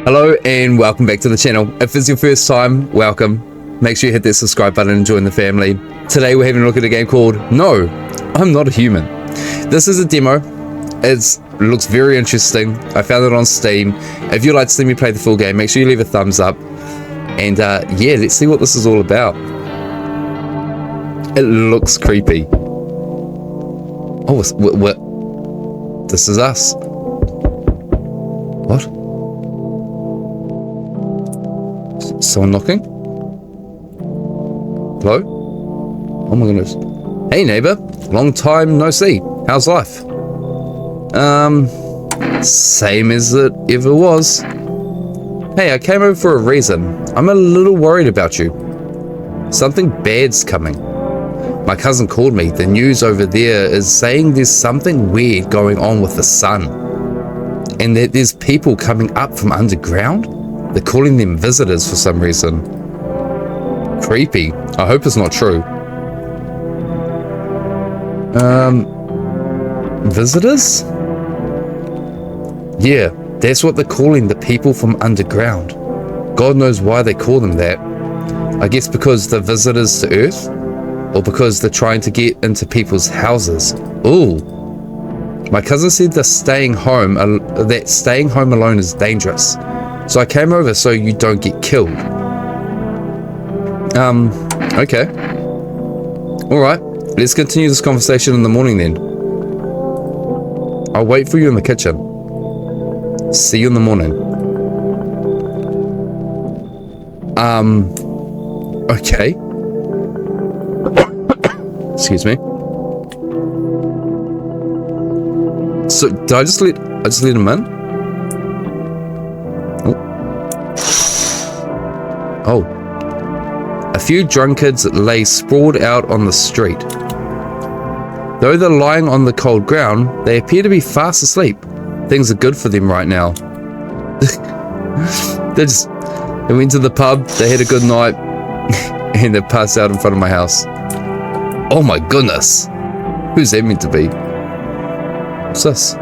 Hello and welcome back to the channel. If it's your first time, welcome. Make sure you hit that subscribe button and join the family. Today we're having a look at a game called No, I'm Not a Human. This is a demo. It looks very interesting. I found it on Steam. If you'd like to see me play the full game, make sure you leave a thumbs up. And yeah, let's see what this is all about. It looks creepy. Oh, what? This is us. What? Someone knocking? Hello? Oh my goodness. Hey neighbor, long time no see. How's life? Same as it ever was. Hey, I came over for a reason. I'm a little worried about you. Something bad's coming. My cousin called me. The news over there is saying there's something weird going on with the sun. And that there's people coming up from underground? They're calling them visitors for some reason. Creepy. I hope it's not true. Visitors? Yeah, that's what they're calling the people from underground. God knows why they call them that. I guess because they're visitors to Earth? Or because they're trying to get into people's houses. Ooh. My cousin said that staying home alone is dangerous. So I came over so you don't get killed. Okay. Alright, let's continue this conversation in the morning then. I'll wait for you in the kitchen. See you in the morning. Okay. Excuse me. So, did I just let him in? Oh. A few drunkards lay sprawled out on the street. Though they're lying on the cold ground, they appear to be fast asleep. Things are good for them right now. They went to the pub, they had a good night, and they passed out in front of my house. Oh my goodness. Who's that meant to be? What's this?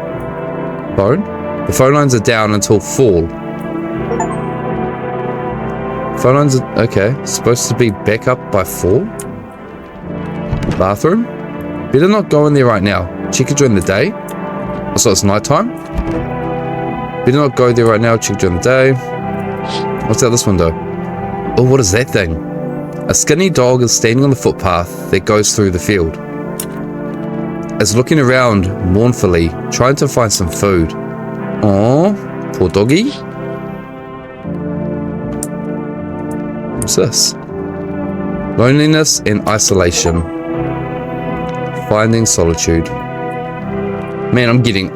Phone? The phone lines are down until fall. Phone lines are, okay, supposed to be back up by 4? Bathroom? Better not go in there right now. Check it during the day. Oh, so it's nighttime? Better not go there right now. Check during the day. What's out this window? Oh, what is that thing? A skinny dog is standing on the footpath that goes through the field. It's looking around mournfully, trying to find some food. Aww, poor doggy. What's this? Loneliness and isolation. Finding solitude. Man, I'm getting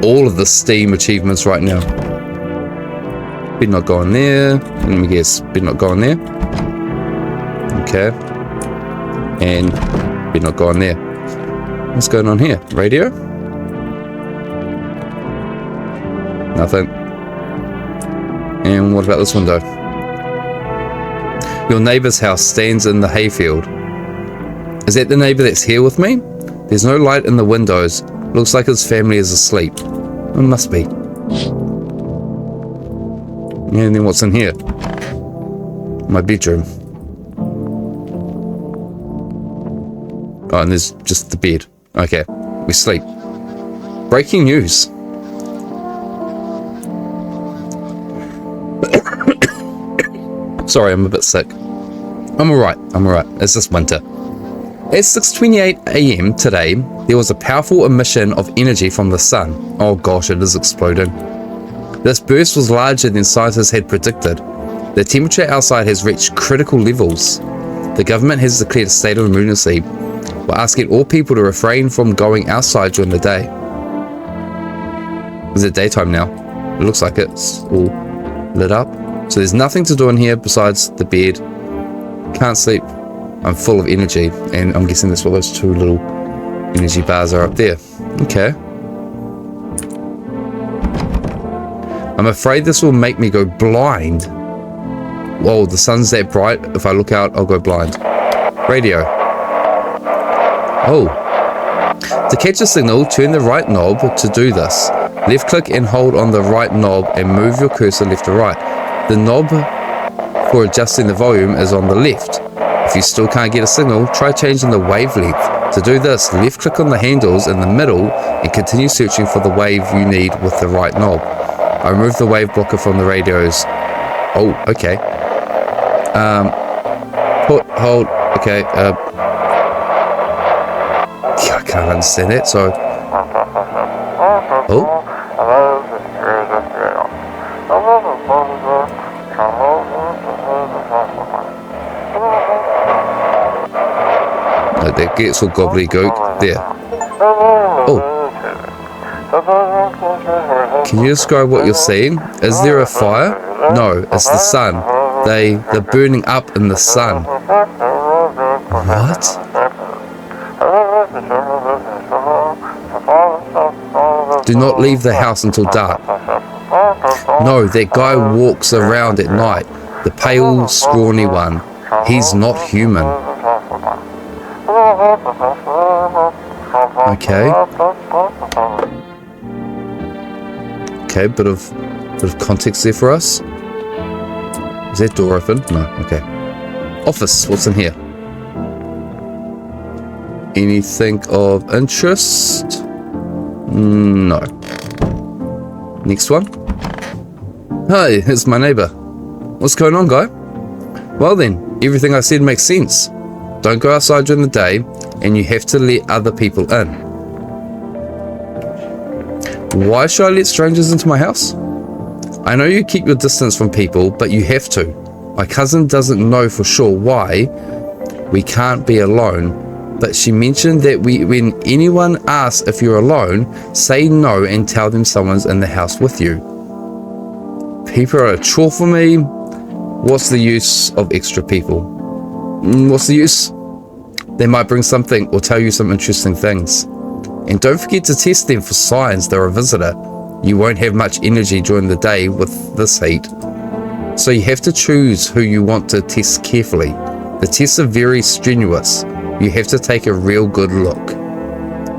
all of the Steam achievements right now. Better not go in there. Let me guess. Better not go in there. Okay. And better not go in there. What's going on here? Radio? Nothing. And what about this window? Your neighbor's house stands in the hayfield. Is that the neighbor that's here with me? There's no light in the windows. Looks like his family is asleep. It must be. And then what's in here? My bedroom. Oh, and there's just the bed. Okay, we sleep. Breaking news. Sorry, I'm a bit sick. I'm alright. It's just winter. At 6:28 AM today, there was a powerful emission of energy from the sun. Oh gosh, it is exploding. This burst was larger than scientists had predicted. The temperature outside has reached critical levels. The government has declared a state of emergency. We're asking all people to refrain from going outside during the day. Is it daytime now? It looks like it's all lit up. So there's nothing to do in here besides the bed. Can't sleep. I'm full of energy, and I'm guessing that's what those two little energy bars are up there. Okay. I'm afraid this will make me go blind. Whoa, the sun's that bright. If I look out, I'll go blind. Radio. Oh. To catch a signal, turn the right knob to do this. Left click and hold on the right knob and move your cursor left to right. The knob for adjusting the volume is on the left. If you still can't get a signal, try changing the wavelength. To do this, left click on the handles in the middle and continue searching for the wave you need with the right knob. I removed the wave blocker from the radios. Oh, okay. Hold, okay. I can't understand it, so. Oh. That gets all gobbledygook. There. Oh. Can you describe what you're seeing? Is there a fire? No, it's the sun. They're burning up in the sun. What? Do not leave the house until dark. No, that guy walks around at night. The pale, scrawny one. He's not human. Okay. Okay, bit of context there for us. Is that door open? No, okay. Office, what's in here? Anything of interest? No. Next one. Hi, it's my neighbor. What's going on, guy? Well then, everything I said makes sense. Don't go outside during the day, and you have to let other people in. Why should I let strangers into my house? I know you keep your distance from people, but you have to. My cousin doesn't know for sure why we can't be alone, but she mentioned that when anyone asks if you're alone, say no and tell them someone's in the house with you. People are a chore for me. What's the use of extra people? What's the use? They might bring something or tell you some interesting things. And don't forget to test them for signs they're a visitor. You won't have much energy during the day with this heat. So you have to choose who you want to test carefully. The tests are very strenuous. You have to take a real good look.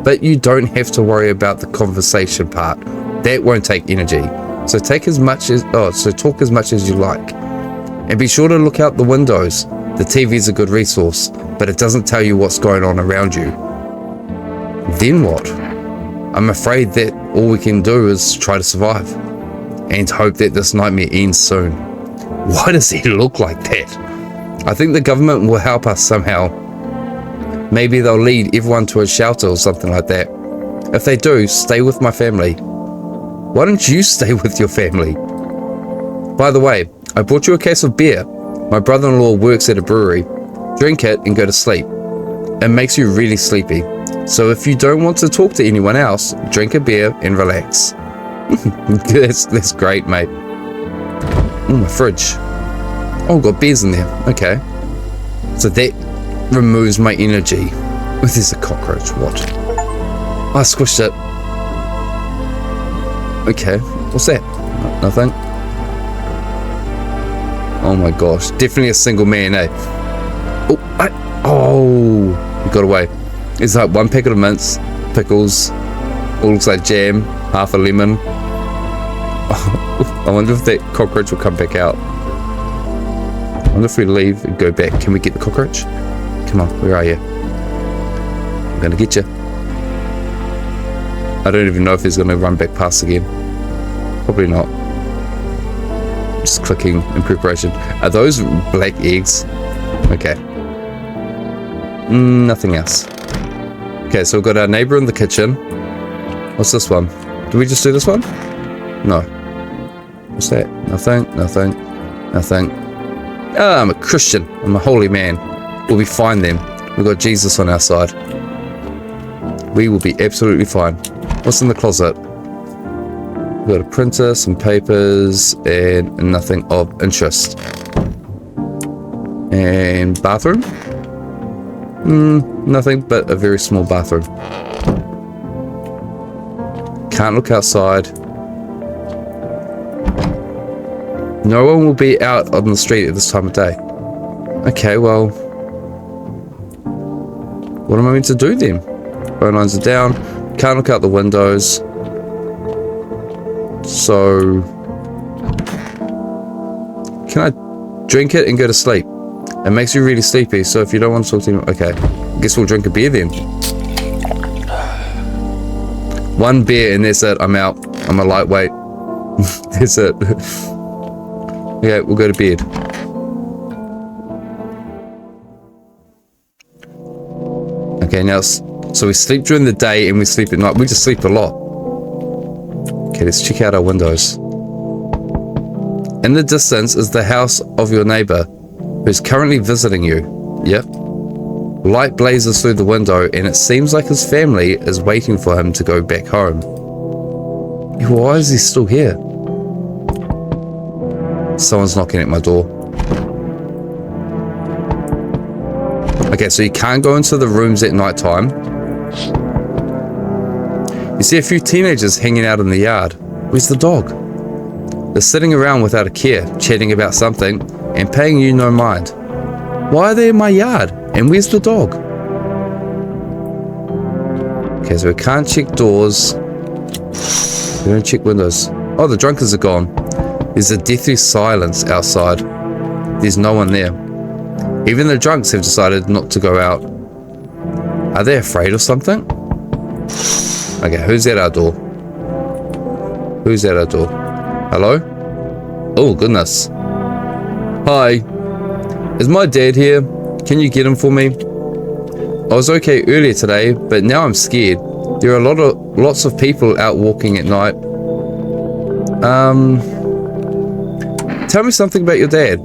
But you don't have to worry about the conversation part. That won't take energy. So talk as much as you like. And be sure to look out the windows. The TV is a good resource, but it doesn't tell you what's going on around you. Then what? I'm afraid that all we can do is try to survive and hope that this nightmare ends soon. Why does he look like that? I think the government will help us somehow. Maybe they'll lead everyone to a shelter or something like that. If they do, stay with my family. Why don't you stay with your family? By the way, I brought you a case of beer. My brother-in-law works at a brewery. Drink it and go to sleep. It makes you really sleepy. So if you don't want to talk to anyone else, drink a beer and relax. That's great, mate. Oh, my fridge. Oh, got beers in there. Okay. So that removes my energy. Oh, there's a cockroach. What? I squished it. Okay. What's that? Nothing. Oh my gosh. Definitely a single man, eh? Oh, he got away. It's like one packet of mints, pickles, all looks like jam, half a lemon. I wonder if that cockroach will come back out. I wonder if we leave and go back. Can we get the cockroach? Come on, where are you? I'm gonna get you. I don't even know if he's gonna run back past again. Probably not. Just clicking in preparation. Are those black eggs? Okay. Nothing else. Okay, so we've got our neighbor in the kitchen. What's this one? Did we just do this one? No. What's that? Nothing, nothing, nothing. Ah, I'm a Christian. I'm a holy man. We'll be fine then. We've got Jesus on our side. We will be absolutely fine. What's in the closet? We've got a printer, some papers, and nothing of interest. And bathroom? Nothing but a very small bathroom. Can't look outside. No one will be out on the street at this time of day. Okay, well, what am I meant to do then? Phone lines are down. Can't look out the windows. So can I drink it and go to sleep? It makes you really sleepy, so if you don't want to talk to me, okay. I guess we'll drink a beer then. One beer and that's it. I'm out. I'm a lightweight. That's it. Okay, we'll go to bed. Okay, now, so we sleep during the day and we sleep at night. We just sleep a lot. Okay, let's check out our windows. In the distance is the house of your neighbor, who's currently visiting you. Yep. Light blazes through the window, and it seems like his family is waiting for him to go back home. Why is he still here? Someone's knocking at my door. Okay, so you can't go into the rooms at night time. You see a few teenagers hanging out in the yard. Where's the dog? They're sitting around without a care, chatting about something, and paying you no mind. Why are they in my yard? And where's the dog? Okay, so we can't check doors. We don't check windows. Oh, the drunkards are gone. There's a deathly silence outside. There's no one there. Even the drunks have decided not to go out. Are they afraid of something? Okay, who's at our door? Who's at our door? Hello? Oh, goodness. Hi. Is my dad here? Can you get him for me? I was okay earlier today, but now I'm scared. There are lots of people out walking at night. Tell me something about your dad.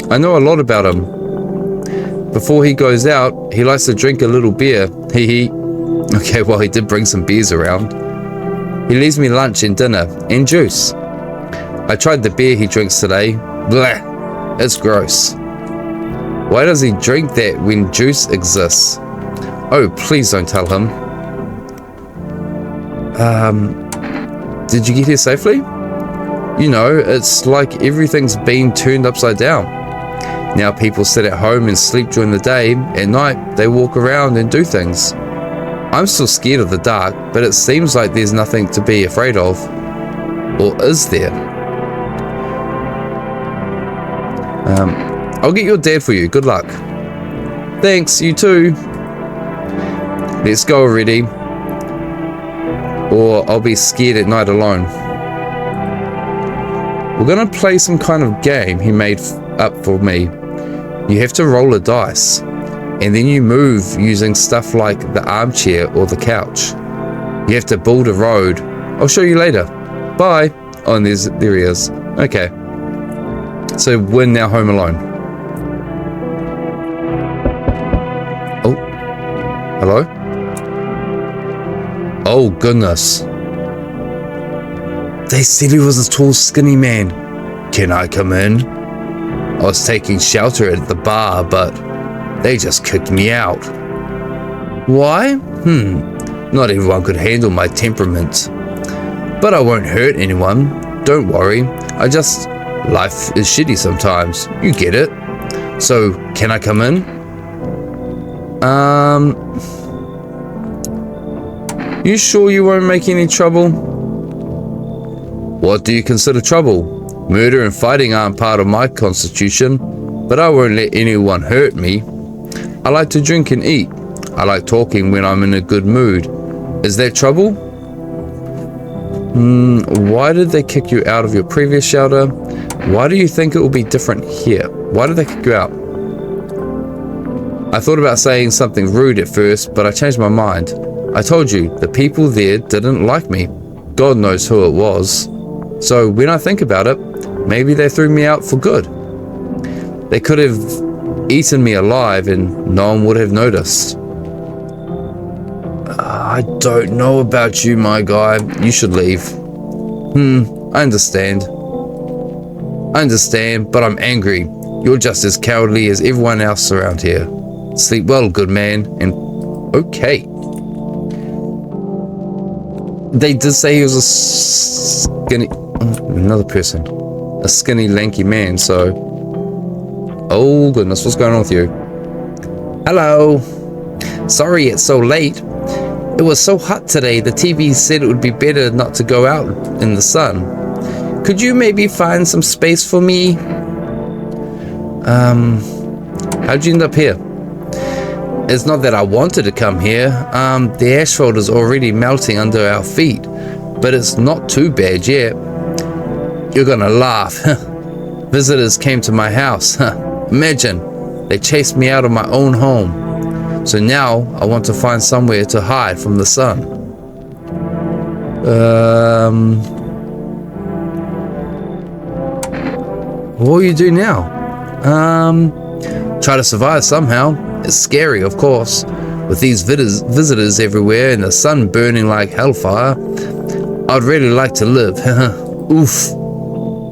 I know a lot about him. Before he goes out, he likes to drink a little beer. Hee. Okay, well, he did bring some beers around. He leaves me lunch and dinner and juice. I tried the beer he drinks today. Blah, it's gross. Why does he drink that when juice exists? Oh, please don't tell him. Did you get here safely? You know, it's like everything's been turned upside down. Now people sit at home and sleep during the day. At night, they walk around and do things. I'm still scared of the dark, but it seems like there's nothing to be afraid of. Or is there? I'll get your dad for you. Good luck. Thanks, you too. Let's go already. Or I'll be scared at night alone. We're gonna play some kind of game he made up for me. You have to roll a dice, and then you move using stuff like the armchair or the couch. You have to build a road. I'll show you later. Bye. Oh, and there he is. Okay. So we're now home alone. Oh. Hello? Oh, goodness. They said he was a tall, skinny man. Can I come in? I was taking shelter at the bar, but they just kicked me out. Why? Not everyone could handle my temperament. But I won't hurt anyone. Don't worry. Life is shitty sometimes. You get it. So, can I come in? You sure you won't make any trouble? What do you consider trouble? Murder and fighting aren't part of my constitution, but I won't let anyone hurt me. I like to drink and eat. I like talking when I'm in a good mood. Is that trouble? Why did they kick you out of your previous shelter? Why do you think it will be different here? Why did they kick you out? I thought about saying something rude at first, but I changed my mind. I told you, the people there didn't like me. God knows who it was. So when I think about it, maybe they threw me out for good. They could have eaten me alive and no one would have noticed. I don't know about you, my guy. You should leave. I understand. But I'm angry. You're just as cowardly as everyone else around here. Sleep well, good man. And okay. They did say he was a skinny... another person. A skinny, lanky man, so... Oh, goodness, what's going on with you? Hello. Sorry it's so late. It was so hot today, the TV said it would be better not to go out in the sun. Could you maybe find some space for me? How'd you end up here? It's not that I wanted to come here. The asphalt is already melting under our feet, but it's not too bad yet. You're gonna laugh. Visitors came to my house. Imagine, they chased me out of my own home. So now I want to find somewhere to hide from the sun. What will you do now? Try to survive somehow. It's scary, of course, with these visitors everywhere and the sun burning like hellfire. I'd really like to live. Oof.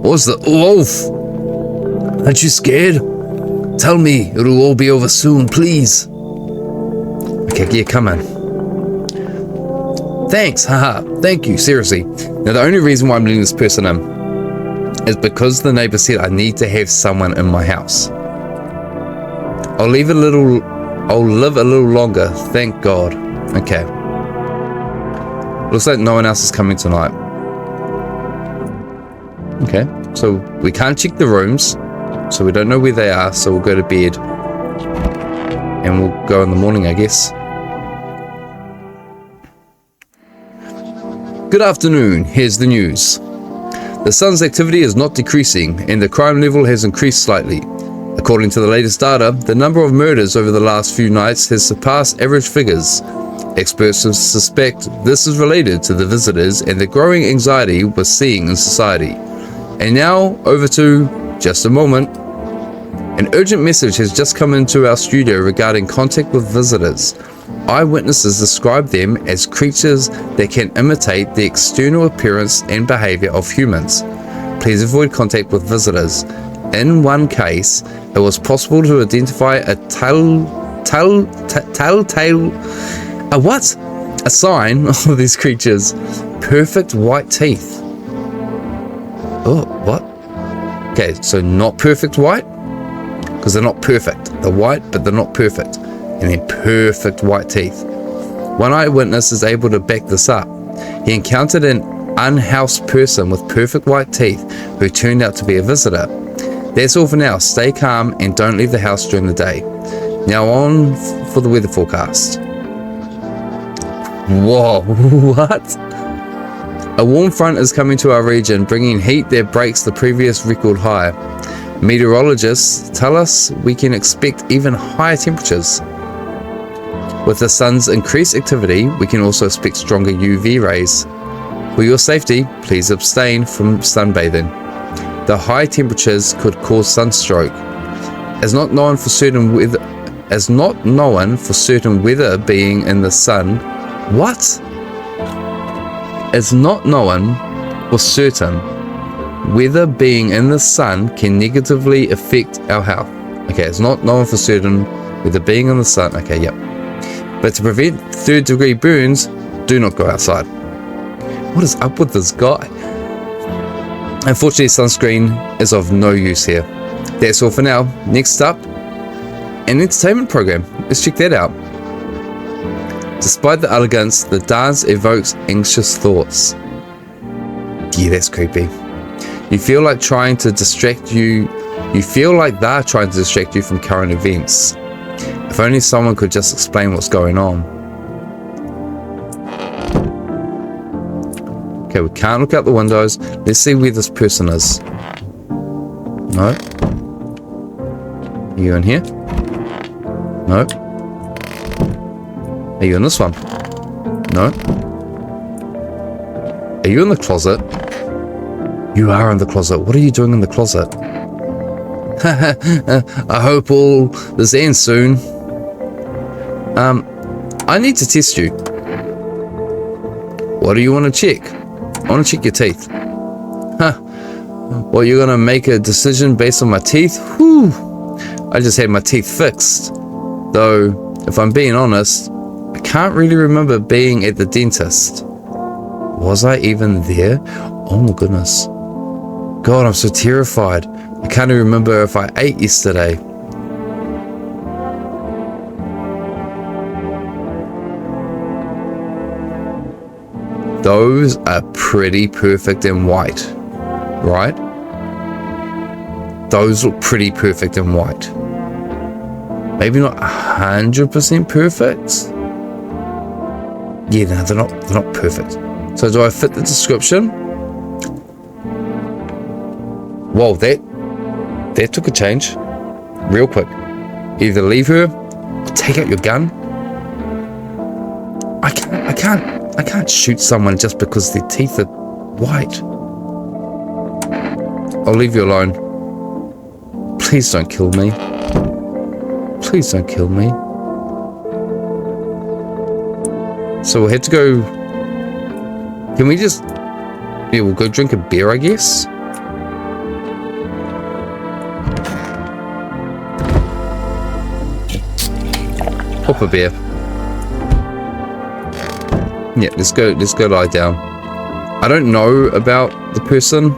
What's the oof? Aren't you scared? Tell me it'll all be over soon, please. Okay, yeah, come on. Thanks, haha. Thank you, seriously. Now, the only reason why I'm letting this person in is because the neighbor said I need to have someone in my house. I'll live a little longer, thank God. Okay. Looks like no one else is coming tonight. Okay, so we can't check the rooms, so we don't know where they are, so we'll go to bed. And we'll go in the morning, I guess. Good afternoon, here's the news. The sun's activity is not decreasing, and the crime level has increased slightly. According to the latest data, the number of murders over the last few nights has surpassed average figures. Experts suspect this is related to the visitors and the growing anxiety we're seeing in society. And now, over to just a moment. An urgent message has just come into our studio regarding contact with visitors. Eyewitnesses describe them as creatures that can imitate the external appearance and behavior of humans. Please avoid contact with visitors. In one case, it was possible to identify a a sign of these creatures. Perfect white teeth. Oh, what? Okay, so not perfect white? Because they're not perfect. They're white, but they're not perfect. And then perfect white teeth. One eyewitness is able to back this up. He encountered an unhoused person with perfect white teeth who turned out to be a visitor. That's all for now. Stay calm and don't leave the house during the day. Now on for the weather forecast. Whoa, what? A warm front is coming to our region, bringing heat that breaks the previous record high. Meteorologists tell us we can expect even higher temperatures. With the sun's increased activity, we can also expect stronger UV rays. For your safety, please abstain from sunbathing. The high temperatures could cause sunstroke. As not known for certain weather being in the sun. What? It's not known for certain whether being in the sun can negatively affect our health. Okay, it's not known for certain whether being in the sun. Okay, yep. But to prevent third-degree burns, do not go outside. What is up with this guy? Unfortunately, sunscreen is of no use here. That's all for now. Next up, an entertainment program. Let's check that out. Despite the elegance, the dance evokes anxious thoughts. Yeah, that's creepy. You feel like they're trying to distract you from current events. If only someone could just explain what's going on. Okay, we can't look out the windows. Let's see where this person is. No. Are you in here? No. Are you in this one? No. Are you in the closet? You are in the closet. What are you doing in the closet? I hope all this ends soon. I need to test you. What do you want to check? I want to check your teeth. Huh. Well, you're gonna make a decision based on my teeth? Whew. I just had my teeth fixed. Though, if I'm being honest, I can't really remember being at the dentist. Was I even there? Oh my goodness. God, I'm so terrified. I can't even remember if I ate yesterday. Those are pretty perfect in white, right? Those look pretty perfect in white. Maybe not 100% perfect. Yeah, no, they're not perfect. So do I fit the description? Whoa, that took a change real quick. Either leave her or take out your gun. I can't shoot someone just because their teeth are white. I'll leave you alone. Please don't kill me. Please don't kill me. So we'll have to go... Can we just... Yeah, we'll go drink a beer, I guess. Pop a beer. Yeah, let's go lie down. I don't know about the person.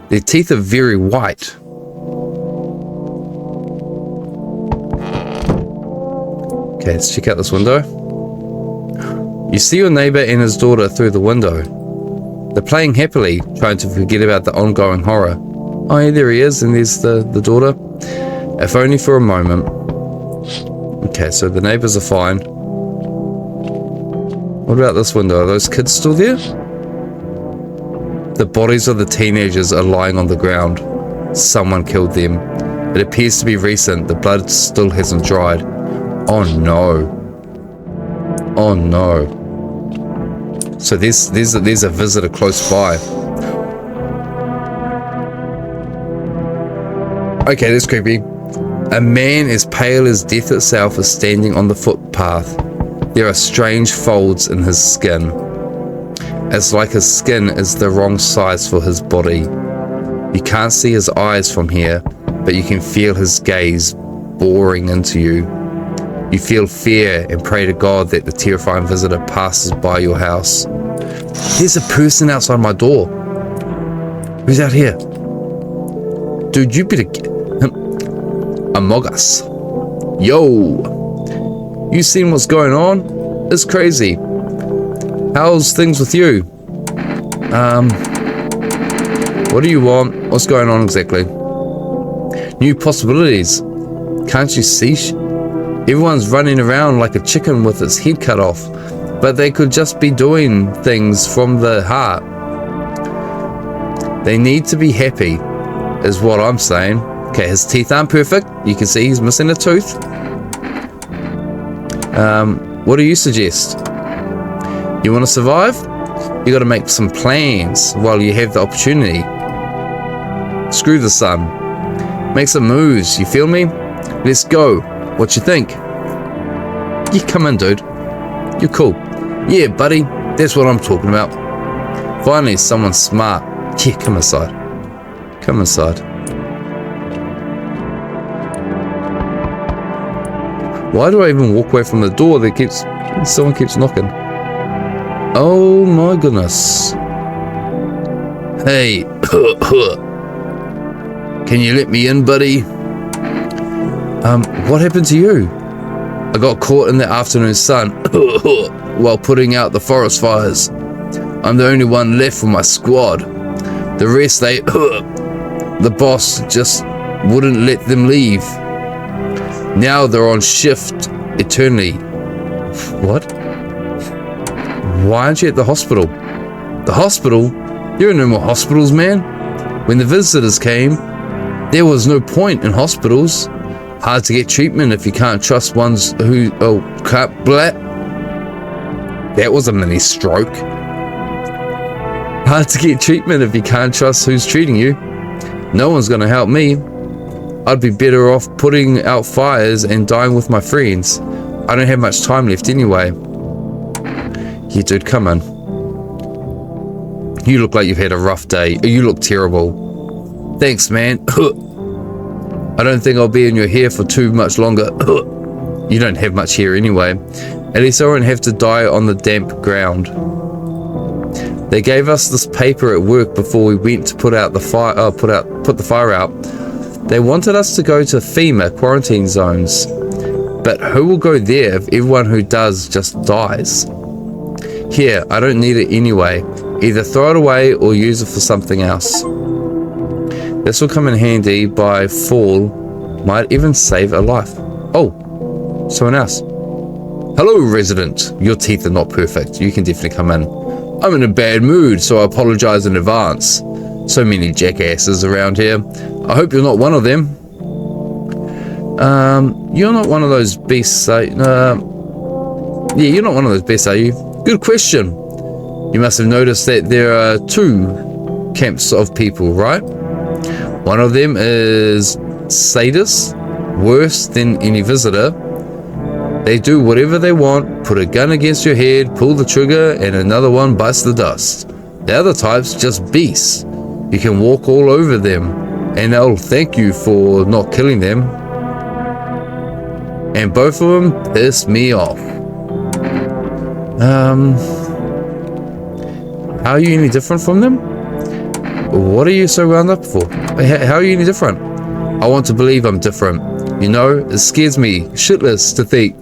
Their teeth are very white. Okay, let's check out this window. You see your neighbor and his daughter through the window. They're playing happily, trying to forget about the ongoing horror. Oh yeah, there he is, and there's the daughter. If only for a moment. Okay, so the neighbors are fine. What about this window? Are those kids still there? The bodies of the teenagers are lying on the ground. Someone killed them. It appears to be recent. The blood still hasn't dried. Oh no. Oh no. So there's a visitor close by. Okay, that's creepy. A man as pale as death itself is standing on the footpath. There are strange folds in his skin. It's like his skin is the wrong size for his body. You can't see his eyes from here, but you can feel his gaze boring into you. You feel fear and pray to God that the terrifying visitor passes by your house. There's a person outside my door. Who's out here? Dude, you better get him. Among Us. Yo! You seen what's going on? It's crazy. How's things with you? What do you want? What's going on exactly? New possibilities. Can't you see? Everyone's running around like a chicken with its head cut off, but they could just be doing things from the heart. They need to be happy, is what I'm saying. Okay, his teeth aren't perfect. You can see he's missing a tooth. What do you suggest? You want to survive? You got to make some plans while you have the opportunity. Screw the sun. Make some moves, you feel me? Let's go. What you think? Yeah, come in, dude. You're cool. Yeah, buddy. That's what I'm talking about. Finally, someone smart. Yeah, come inside. Come inside. Why do I even walk away from the door that someone keeps knocking? Oh my goodness. Hey. Can you let me in, buddy? What happened to you? I got caught in the afternoon sun while putting out the forest fires. I'm the only one left from my squad. The rest, the boss just wouldn't let them leave. Now they're on shift eternally. What? Why aren't you at the hospital? The hospital? There are no more hospitals, man. When the visitors came, there was no point in hospitals. Hard to get treatment if you can't trust ones who... Oh, crap, blah. That was a mini stroke. Hard to get treatment if you can't trust who's treating you. No one's gonna help me. I'd be better off putting out fires and dying with my friends. I don't have much time left anyway. Yeah, dude, come in. You look like you've had a rough day. You look terrible. Thanks, man. I don't think I'll be in your hair for too much longer. You don't have much hair anyway. At least I won't have to die on the damp ground. They gave us this paper at work before we went to put out the fire. Put the fire out. They wanted us to go to FEMA quarantine zones, but who will go there if everyone who does just dies? Here, I don't need it anyway. Either throw it away or use it for something else. This will come in handy by fall. Might even save a life. Oh, someone else. Hello, resident. Your teeth are not perfect. You can definitely come in. I'm in a bad mood, so I apologize in advance. So many jackasses around here. I hope you're not one of them. You're not one of those beasts, yeah, you're not one of those beasts, are you? Good question. You must have noticed that there are two camps of people, right? One of them is sadists, worse than any visitor. They do whatever they want, put a gun against your head, pull the trigger, and another one bites the dust. The other type's just beasts. You can walk all over them, and they'll thank you for not killing them. And both of them piss me off. How are you any different from them? What are you so wound up for? How are you any different? I want to believe I'm different. You know, it scares me shitless to think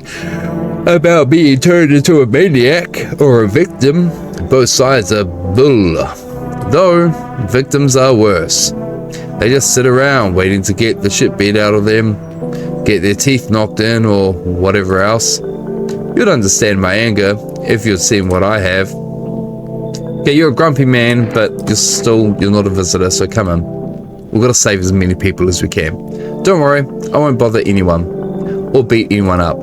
about being turned into a maniac or a victim. Both sides are bull. Though, victims are worse. They just sit around waiting to get the shit beat out of them, get their teeth knocked in or whatever else. You'd understand my anger if you'd seen what I have. Okay, you're a grumpy man, but you're not a visitor, so come on. We've got to save as many people as we can. Don't worry, I won't bother anyone or beat anyone up.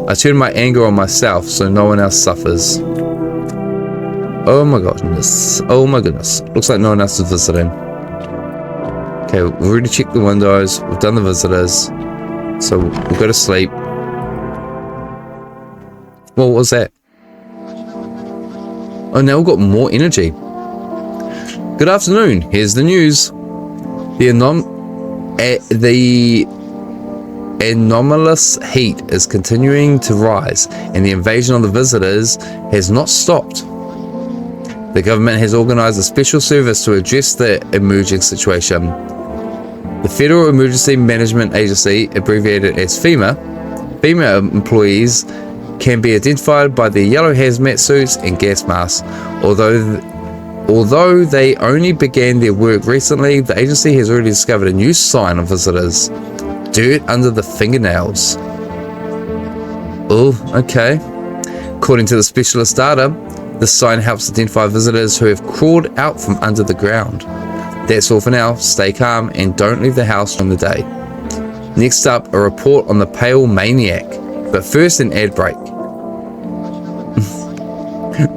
I turn my anger on myself so no one else suffers. Oh my goodness. Oh my goodness. Looks like no one else is visiting. Okay, we've already checked the windows. We've done the visitors. So we'll go to sleep. What was that? Oh, now we've got more energy. Good afternoon. Here's the news. The anomalous heat is continuing to rise, and the invasion of the visitors has not stopped. The government has organized a special service to address the emerging situation. The Federal Emergency Management Agency, abbreviated as FEMA, employees can be identified by their yellow hazmat suits and gas masks. Although they only began their work recently, the agency has already discovered a new sign of visitors. Dirt under the fingernails. Oh, okay. According to the specialist data, this sign helps identify visitors who have crawled out from under the ground. That's all for now. Stay calm and don't leave the house during the day. Next up, a report on the pale maniac. But first, an ad break.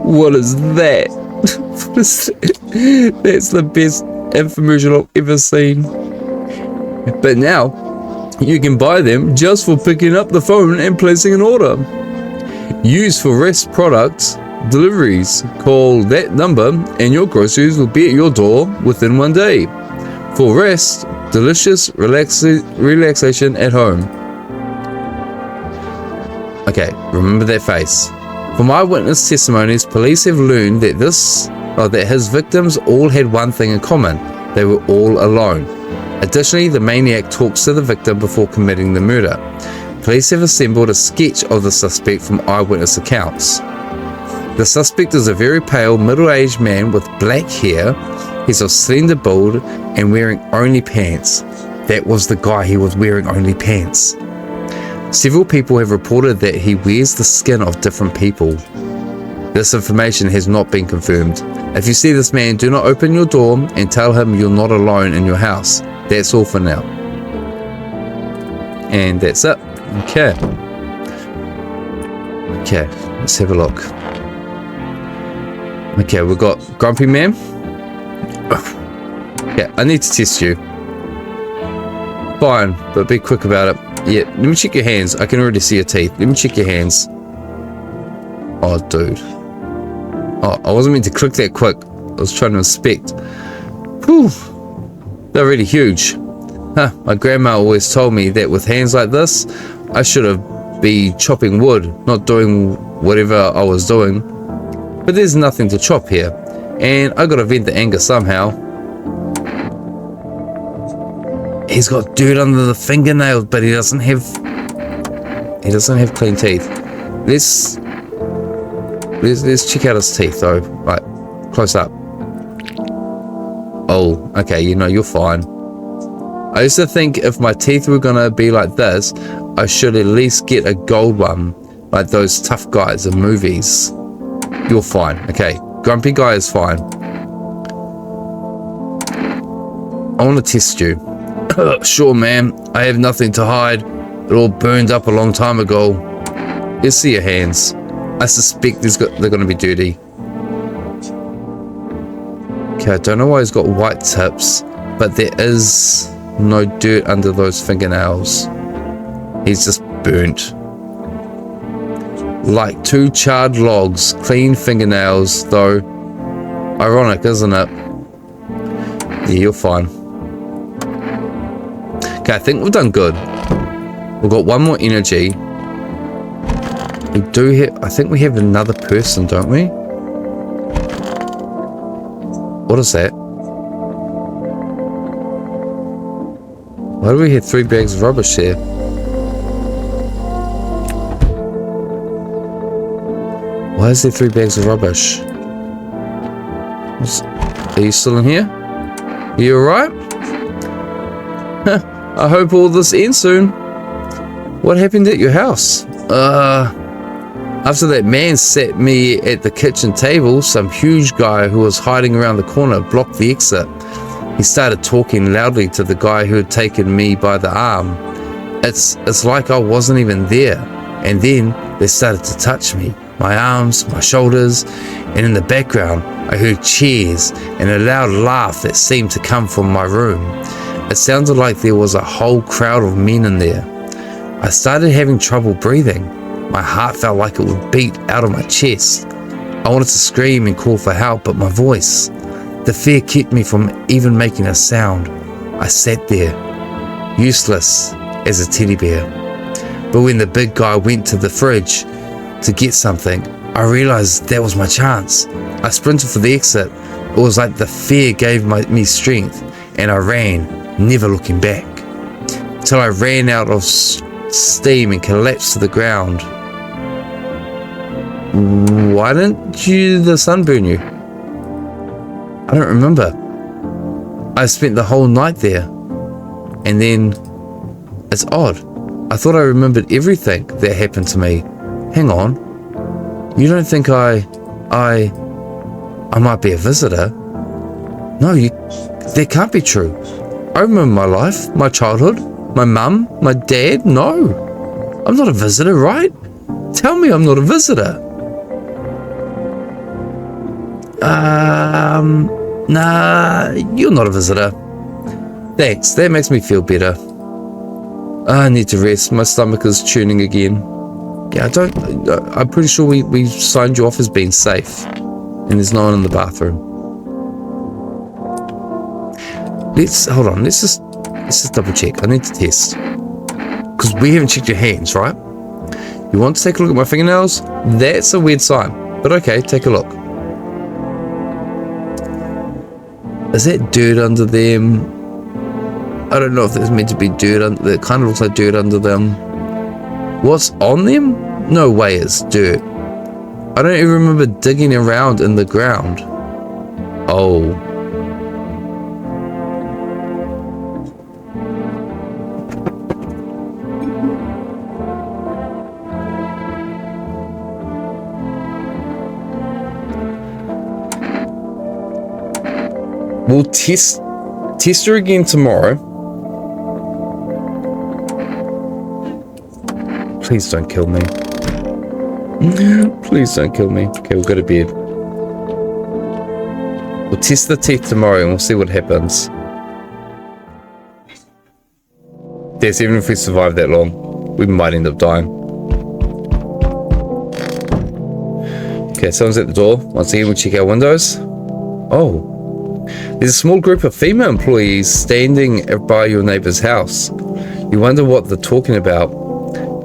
What is that? What is that? That's the best infomercial I've ever seen. But now, you can buy them just for picking up the phone and placing an order. Used for rest products deliveries. Call that number and your groceries will be at your door within 1 day. For rest, delicious relaxation at home. Okay, remember that face. From eyewitness testimonies, police have learned that that his victims all had one thing in common. They were all alone. Additionally, the maniac talks to the victim before committing the murder. Police have assembled a sketch of the suspect from eyewitness accounts. The suspect is a very pale, middle-aged man with black hair. He's of slender build and wearing only pants. That was the guy, he was wearing only pants. Several people have reported that he wears the skin of different people. This information has not been confirmed. If you see this man, do not open your door and tell him you're not alone in your house. That's all for now. And that's it. Okay. Okay, let's have a look. Okay, we've got Grumpy Man. Yeah, I need to test you. Fine, but be quick about it. Yeah, let me check your hands. I can already see your teeth. Let me check your hands. Oh, dude. Oh, I wasn't meant to click that quick. I was trying to inspect. Whew. They're really huge. Huh, my grandma always told me that with hands like this, I should have been chopping wood, not doing whatever I was doing. But there's nothing to chop here, and I gotta vent the anger somehow. He's got dirt under the fingernails, but he doesn't have clean teeth. Let's check out his teeth though. Right, close up. Oh, okay, you know, you're fine. I used to think if my teeth were gonna be like this, I should at least get a gold one, like those tough guys in movies. You're fine. Okay, grumpy guy is fine. I want to test you. Sure, man. I have nothing to hide. It all burned up a long time ago. Let's see your hands. I suspect they're going to be dirty. Okay, I don't know why he's got white tips, but there is no dirt under those fingernails. He's just burnt. Like 2 charred logs, clean fingernails, though. Ironic, isn't it? Yeah, you're fine. Okay, I think we've done good. We've got 1 more energy. We do have, I think we have another person, don't we? What is that? Why do we have 3 bags of rubbish here? Why is there 3 bags of rubbish? Are you still in here? Are you alright? I hope all this ends soon. What happened at your house? After that man sat me at the kitchen table, some huge guy who was hiding around the corner blocked the exit. He started talking loudly to the guy who had taken me by the arm. It's like I wasn't even there. And then they started to touch me. My arms, my shoulders, and in the background I heard cheers and a loud laugh that seemed to come from my room. It sounded like there was a whole crowd of men in there. I started having trouble breathing. My heart felt like it would beat out of my chest. I wanted to scream and call for help, but my voice, the fear kept me from even making a sound. I sat there, useless as a teddy bear. But when the big guy went to the fridge to get something, I realized that was my chance. I sprinted for the exit. It was like the fear gave me strength, and I ran, never looking back, till I ran out of steam and collapsed to the ground. Why didn't the sun burn you? I don't remember. I spent the whole night there, and then it's odd. I thought I remembered everything that happened to me. Hang on. You don't think I might be a visitor? No, that can't be true. I remember my life, my childhood, my mum, my dad. No, I'm not a visitor, right? Tell me I'm not a visitor. Nah, you're not a visitor. Thanks, that makes me feel better. I need to rest. My stomach is churning again. Yeah, I'm pretty sure we signed you off as being safe. And there's no one in the bathroom. Hold on, let's just double check. I need to test. Because we haven't checked your hands, right? You want to take a look at my fingernails? That's a weird sign. But okay, take a look. Is that dirt under them? I don't know if there's meant to be dirt under. It kind of looks like dirt under them. What's on them? No way it's dirt. I don't even remember digging around in the ground. Oh. We'll test her again tomorrow. Please don't kill me. Please don't kill me. Okay, we'll go to bed. We'll test the teeth tomorrow and we'll see what happens. Yes, even if we survive that long, we might end up dying. Okay, someone's at the door. Once again, we'll check our windows. Oh. There's a small group of female employees standing by your neighbor's house. You wonder what they're talking about.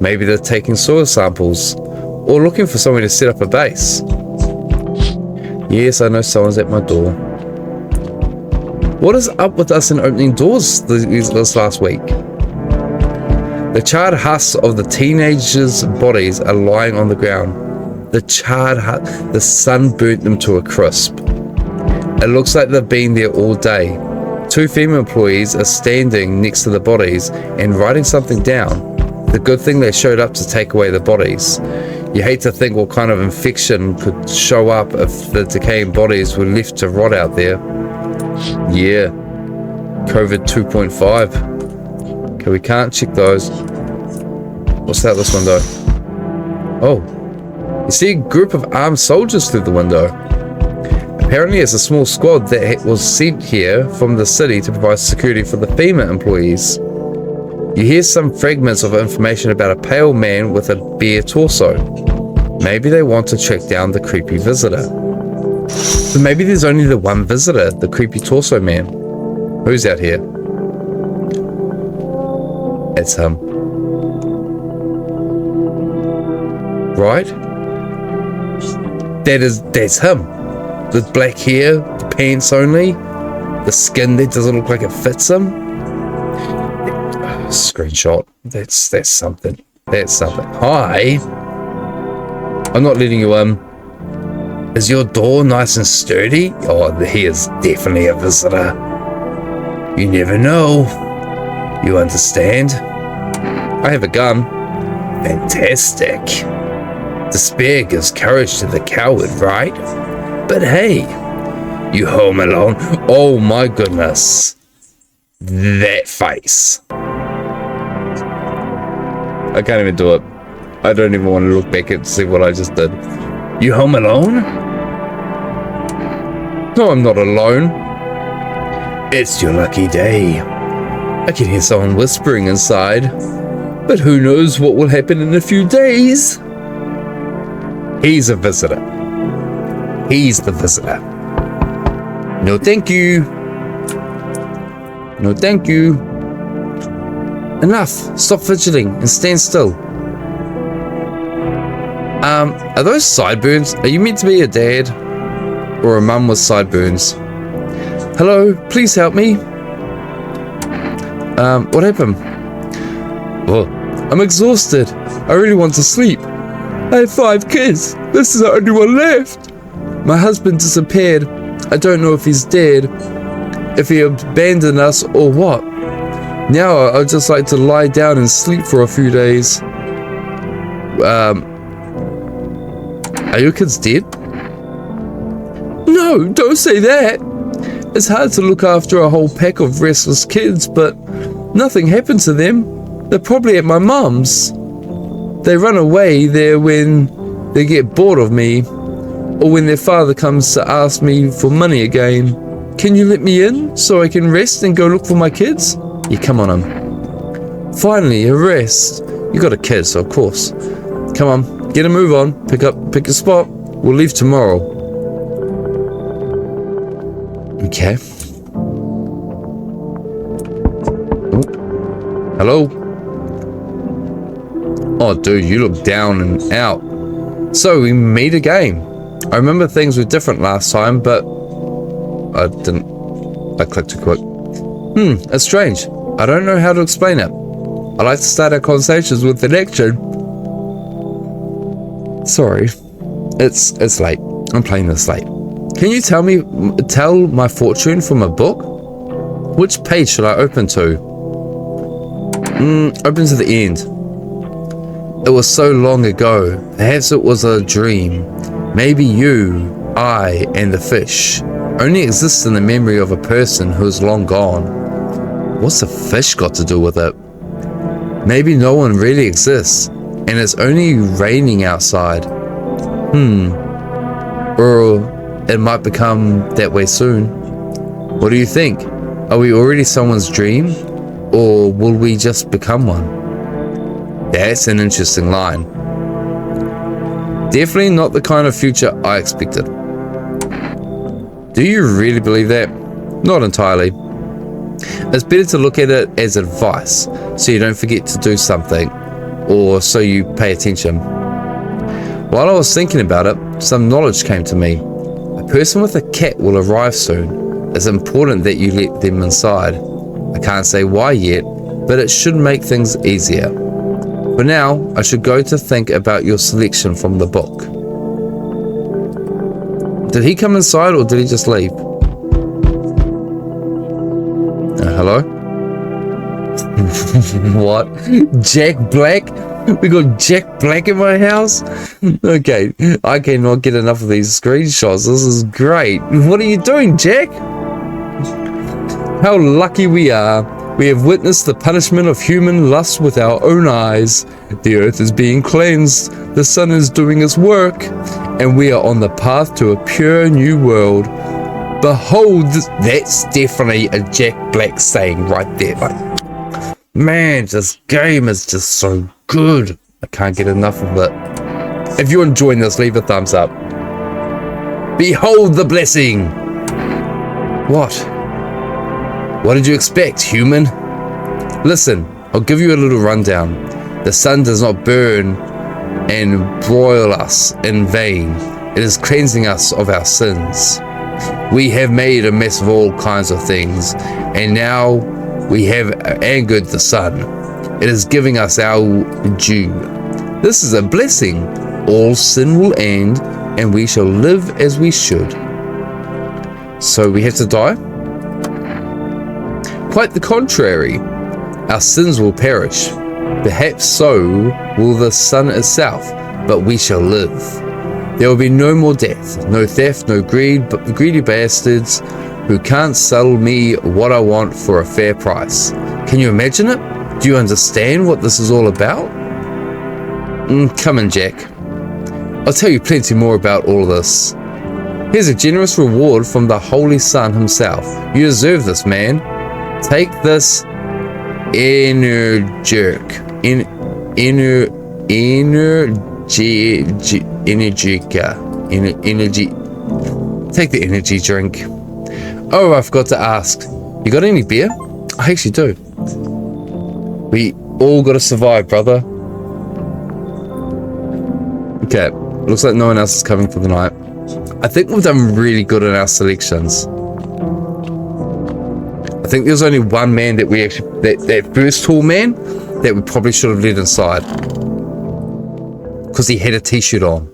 Maybe they're taking soil samples or looking for somewhere to set up a base. Yes, I know someone's at my door. What is up with us in opening doors this last week? The charred husks of the teenagers' bodies are lying on the ground. The charred hut, the sun burnt them to a crisp. It looks like they've been there all day. 2 female employees are standing next to the bodies and writing something down. The good thing they showed up to take away the bodies. You hate to think what kind of infection could show up if the decaying bodies were left to rot out there. Yeah, COVID 2.5. Okay, we can't check those. What's that, this window? Oh, you see a group of armed soldiers through the window. Apparently it's a small squad that was sent here from the city to provide security for the female employees. You hear some fragments of information about a pale man with a bare torso. Maybe they want to track down the creepy visitor. But maybe there's only the one visitor, the creepy torso man. Who's out here? It's him. Right? That's him. The black hair, the pants only, the skin that doesn't look like it fits him. Screenshot. That's something. That's something. Hi. I'm not letting you in. Is your door nice and sturdy? Oh, he is definitely a visitor. You never know. You understand? I have a gun. Fantastic. Despair gives courage to the coward, right? But hey, you home alone? Oh my goodness. That face. I can't even do it. I don't even want to look back and see what I just did. You home alone? No, I'm not alone. It's your lucky day. I can hear someone whispering inside. But who knows what will happen in a few days? He's a visitor. He's the visitor. No thank you. No thank you. Enough. Stop fidgeting and stand still. Are those sideburns? Are you meant to be a dad? Or a mum with sideburns? Hello, please help me. What happened? Oh, I'm exhausted. I really want to sleep. I have 5 kids. This is the only one left. My husband disappeared. I don't know if he's dead, if he abandoned us or what. Now I'd just like to lie down and sleep for a few days. Are your kids dead? No, don't say that. It's hard to look after a whole pack of restless kids, but nothing happened to them. They're probably at my mum's. They run away there when they get bored of me, or when their father comes to ask me for money again. Can you let me in so I can rest and go look for my kids? Yeah, come on in. Finally, a rest. You got a kid, so of course. Come on, get a move on. Pick your spot. We'll leave tomorrow. Okay. Ooh. Hello? Oh, dude, you look down and out. So, we meet again. I remember things were different last time, but I didn't. I clicked too quick. It's strange. I don't know how to explain it. I like to start our conversations with an action. Sorry. It's late. I'm playing this late. Can you tell my fortune from a book? Which page should I open to? Open to the end. It was so long ago. Perhaps it was a dream. Maybe you, I, and the fish only exist in the memory of a person who is long gone. What's a fish got to do with it? Maybe no one really exists, and it's only raining outside. Or it might become that way soon. What do you think? Are we already someone's dream? Or will we just become one? That's an interesting line. Definitely not the kind of future I expected. Do you really believe that? Not entirely. It's better to look at it as advice, so you don't forget to do something, or so you pay attention. While I was thinking about it, some knowledge came to me. A person with a cat will arrive soon. It's important that you let them inside. I can't say why yet, but it should make things easier. For now, I should go to think about your selection from the book. Did he come inside or did he just leave? Hello? What? Jack Black? We got Jack Black in my house? Okay, I cannot get enough of these screenshots. This is great. What are you doing, Jack? How lucky we are. We have witnessed the punishment of human lust with our own eyes. The earth is being cleansed. The sun is doing its work. And we are on the path to a pure new world. Behold, that's definitely a Jack Black saying right there. Like, man, this game is just so good. I can't get enough of it. If you're enjoying this, leave a thumbs up. Behold the blessing. What? What did you expect, human? Listen, I'll give you a little rundown. The sun does not burn and broil us in vain. It is cleansing us of our sins. We have made a mess of all kinds of things, and now we have angered the sun. It is giving us our due. This is a blessing. All sin will end, and we shall live as we should. So we have to die? Quite the contrary. Our sins will perish. Perhaps so will the sun itself, but we shall live. There will be no more death, no theft, no greed, but greedy bastards who can't sell me what I want for a fair price. Can you imagine it? Do you understand what this is all about? Come on, Jack. I'll tell you plenty more about all this. Here's a generous reward from the Holy Sun himself. You deserve this, man. Take this energica. Take the energy drink. Oh, I forgot to ask. You got any beer? I actually do. We all gotta survive, brother. Okay, looks like no one else is coming for the night. I think we've done really good in our selections. I think there's only one man that we actually, that first tall man, that we probably should have let inside. Because he had a t-shirt on.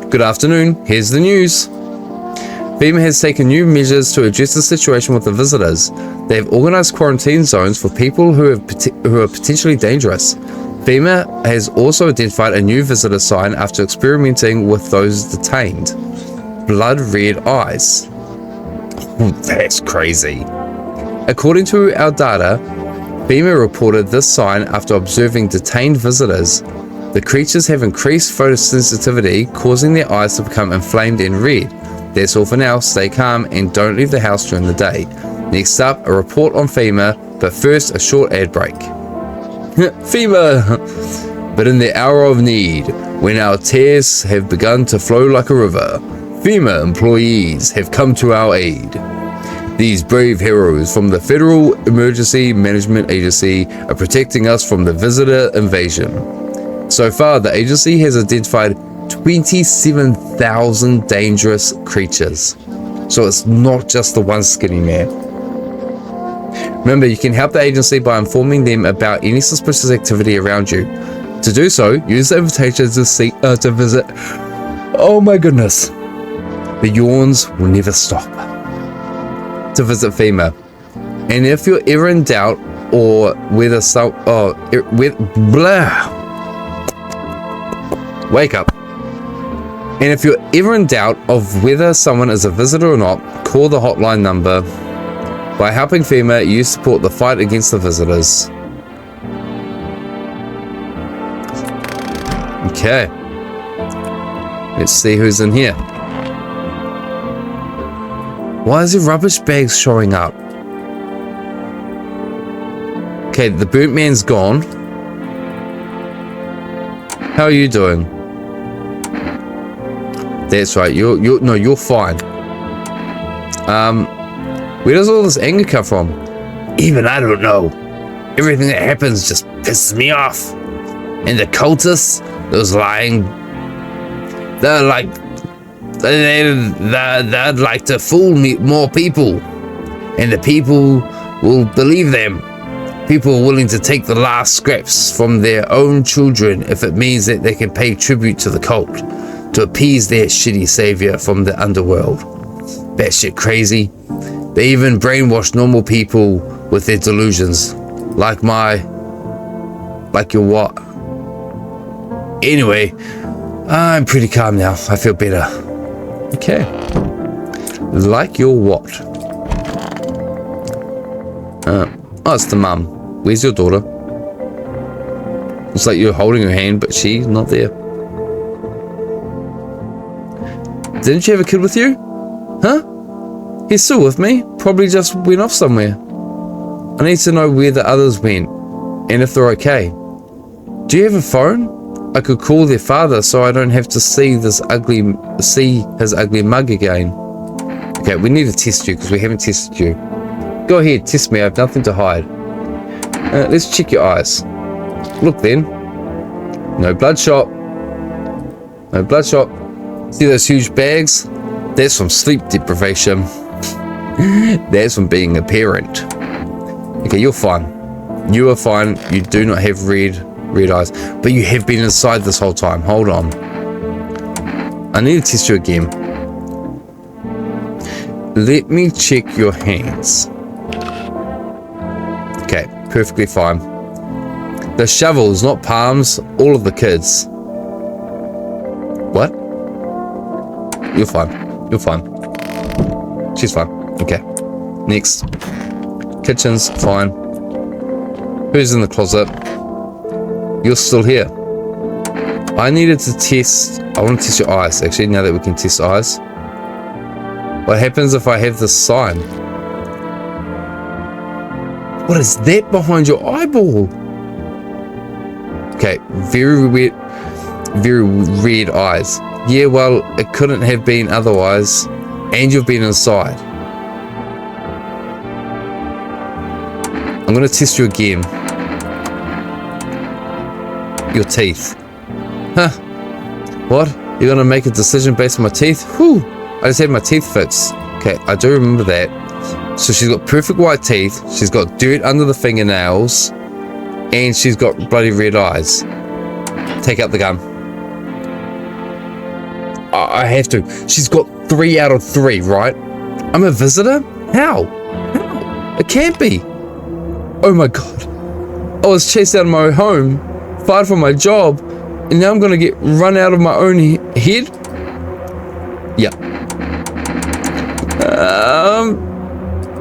Good afternoon, here's the news. FEMA has taken new measures to address the situation with the visitors. They have organized quarantine zones for people who are potentially dangerous. FEMA has also identified a new visitor sign after experimenting with those detained. Blood red eyes. Oh, that's crazy. According to our data, FEMA reported this sign after observing detained visitors. The creatures have increased photosensitivity, causing their eyes to become inflamed and red. That's all for now. Stay calm and don't leave the house during the day. Next up, a report on FEMA, but first a short ad break. FEMA! But in the hour of need, when our tears have begun to flow like a river, FEMA employees have come to our aid. These brave heroes from the Federal Emergency Management Agency are protecting us from the visitor invasion. So far, the agency has identified 27,000 dangerous creatures. So it's not just the one skinny man. Remember, you can help the agency by informing them about any suspicious activity around you. To do so, use the invitation to visit. Oh my goodness. The yawns will never stop. To visit FEMA. And if you're ever in doubt or whether wake up. And if you're ever in doubt of whether someone is a visitor or not, call the hotline number. By helping FEMA, you support the fight against the visitors. Okay. Let's see who's in here. Why is the rubbish bags showing up? Okay, the burnt man's gone. How are you doing? That's right, you're fine. Where does all this anger come from? Even I don't know. Everything that happens just pisses me off. And the cultists, those lying, they're like, they'd like to fool more people. And the people will believe them. People are willing to take the last scraps from their own children if it means that they can pay tribute to the cult. to appease their shitty savior from the underworld. Batshit crazy. They even brainwash normal people with their delusions. Like your what? Anyway, I'm pretty calm now. I feel better. Okay. Like your what? Oh, it's the mum. Where's your daughter? It's like you're holding her hand, but she's not there. Didn't you have a kid with you? Huh? He's still with me. Probably just went off somewhere. I need to know where the others went and if they're okay. Do you have a phone? I could call their father so I don't have to see his ugly mug again. Okay, we need to test you because we haven't tested you. Go ahead, test me. I have nothing to hide. Let's check your eyes. Look then. No bloodshot. No bloodshot. See those huge bags? That's from sleep deprivation. That's from being a parent. Okay, you're fine. You are fine. You do not have red eyes. But you have been inside this whole time. Hold on. I need to test you again. Let me check your hands. Okay, perfectly fine. The shovels, not palms. All of the kids. What? You're fine. You're fine. She's fine. Okay. Next. Kitchen's fine. Who's in the closet? You're still here. I needed to test... I want to test your eyes, actually, now that we can test eyes. What happens if I have this sign? What is that behind your eyeball? Okay, very red eyes. Yeah, well, it couldn't have been otherwise. And you've been inside. I'm going to test you again. Your teeth. Huh. What? You're going to make a decision based on my teeth? Whew. I just had my teeth fixed. Okay, I do remember that. So she's got perfect white teeth. She's got dirt under the fingernails. And she's got bloody red eyes. Take out the gun. I have to. She's got 3 out of 3, right? I'm a visitor? How? It can't be. Oh my god. I was chased out of my home, fired from my job, and now I'm gonna get run out of my own head? Yeah.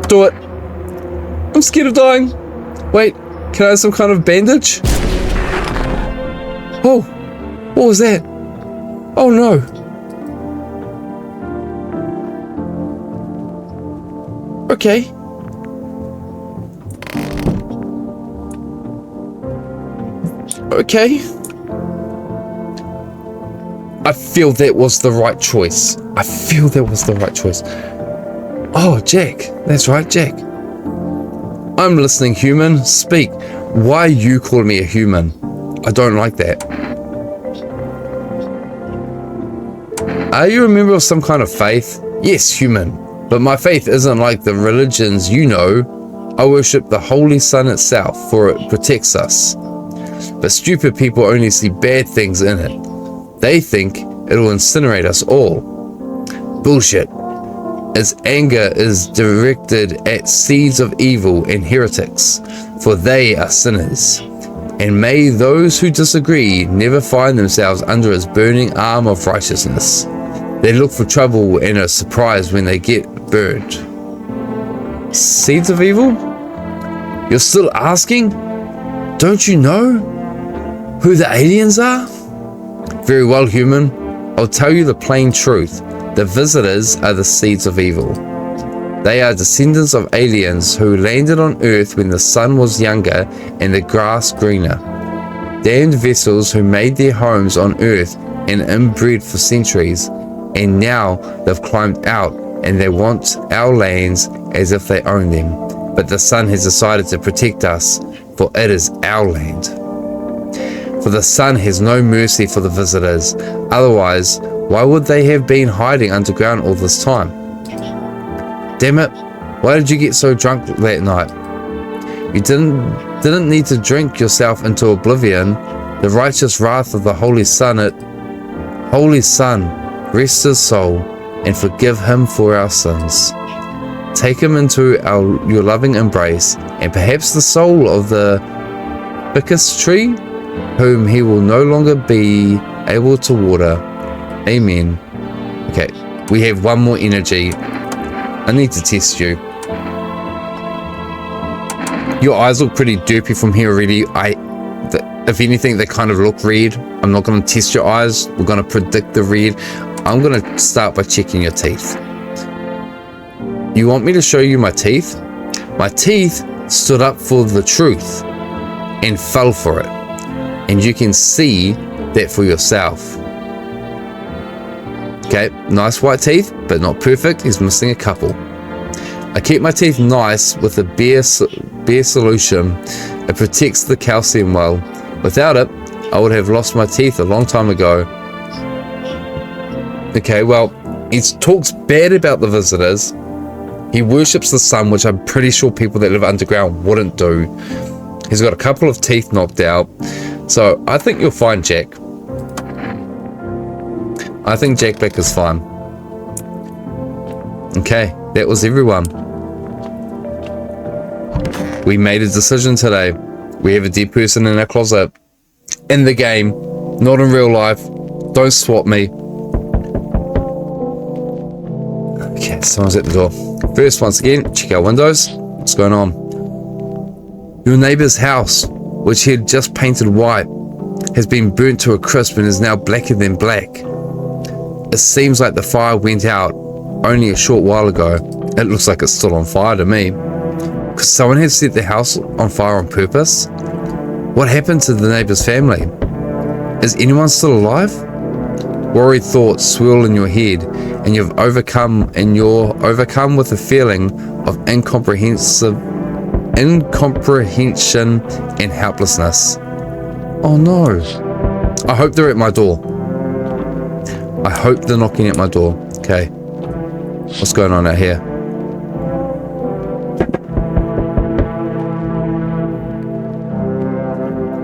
Do it. I'm scared of dying. Wait, can I have some kind of bandage? Oh, what was that? Oh no. Okay. Okay. I feel that was the right choice. I feel that was the right choice. Oh, Jack. That's right, Jack. I'm listening, human. Speak. Why are you calling me a human? I don't like that. Are you a member of some kind of faith? Yes, human. But my faith isn't like the religions you know. I worship the Holy Sun itself, for it protects us. But stupid people only see bad things in it. They think it'll incinerate us all. Bullshit. Its anger is directed at seeds of evil and heretics, for they are sinners. And may those who disagree never find themselves under its burning arm of righteousness. They look for trouble and are surprised when they get burnt. Seeds of evil? You're still asking? Don't you know who the aliens are? Very well, human. I'll tell you the plain truth. The visitors are the seeds of evil. They are descendants of aliens who landed on Earth when the sun was younger and the grass greener. Damned vessels who made their homes on Earth and inbred for centuries, and now they've climbed out and they want our lands as if they own them. But the sun has decided to protect us, for it is our land. For the sun has no mercy for the visitors. Otherwise, why would they have been hiding underground all this time? Damn it, why did you get so drunk that night? You didn't need to drink yourself into oblivion. The righteous wrath of the Holy Sun, Holy Son, rest his soul and forgive him for our sins. Take him into your loving embrace, and perhaps the soul of the ficus tree, whom he will no longer be able to water. Amen. Okay, we have one more energy. I need to test you. Your eyes look pretty derpy from here already. If anything, they kind of look red. I'm not going to test your eyes. We're going to predict the red. I'm going to start by checking your teeth. You want me to show you my teeth? My teeth stood up for the truth and fell for it. And you can see that for yourself. Okay, nice white teeth, but not perfect. He's missing a couple. I keep my teeth nice with a bare solution. It protects the calcium well. Without it, I would have lost my teeth a long time ago. Okay, well, he talks bad about the visitors. He worships the sun, which I'm pretty sure people that live underground wouldn't do. He's got a couple of teeth knocked out. So I think you'll find Jack. I think Jack Black is fine. Okay, that was everyone. We made a decision today. We have a dead person in our closet. In the game, not in real life. Don't swap me. Okay, someone's at the door. First, once again, check our windows. What's going on? Your neighbor's house, which he had just painted white, has been burnt to a crisp and is now blacker than black. It seems like the fire went out only a short while ago. It looks like it's still on fire to me. Could someone have set the house on fire on purpose? What happened to the neighbor's family? Is anyone still alive? Worried thoughts swirl in your head, and you're overcome with a feeling of incomprehension and helplessness. Oh no. I hope they're at my door. I hope they're knocking at my door. Okay. What's going on out here?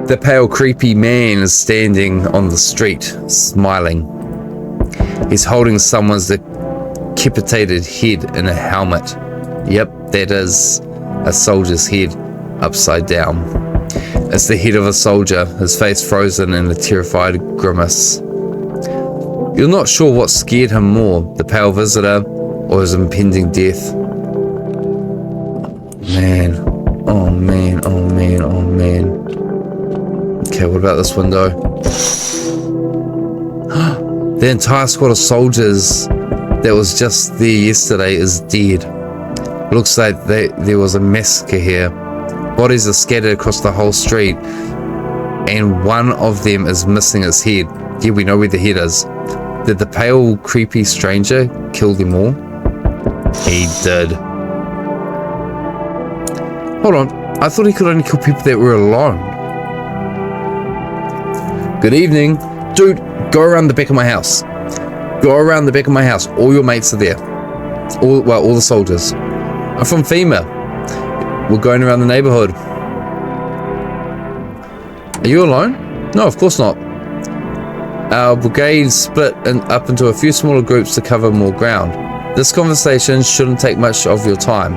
The pale, creepy man is standing on the street, smiling. He's holding someone's decapitated head in a helmet. Yep, that is a soldier's head, upside down. It's the head of a soldier, his face frozen in a terrified grimace. You're not sure what scared him more, the pale visitor or his impending death. Man, oh man, oh man, oh man. Okay, what about this window? The entire squad of soldiers that was just there yesterday is dead. Looks like there was a massacre here. Bodies are scattered across the whole street, and one of them is missing its head. Yeah, we know where the head is. Did the pale, creepy stranger kill them all? He did. Hold on, I thought he could only kill people that were alone. Good evening. Dude, go around the back of my house. Go around the back of my house. All your mates are there. All the soldiers. I'm from FEMA. We're going around the neighborhood. Are you alone? No, of course not. Our brigade split up into a few smaller groups to cover more ground. This conversation shouldn't take much of your time.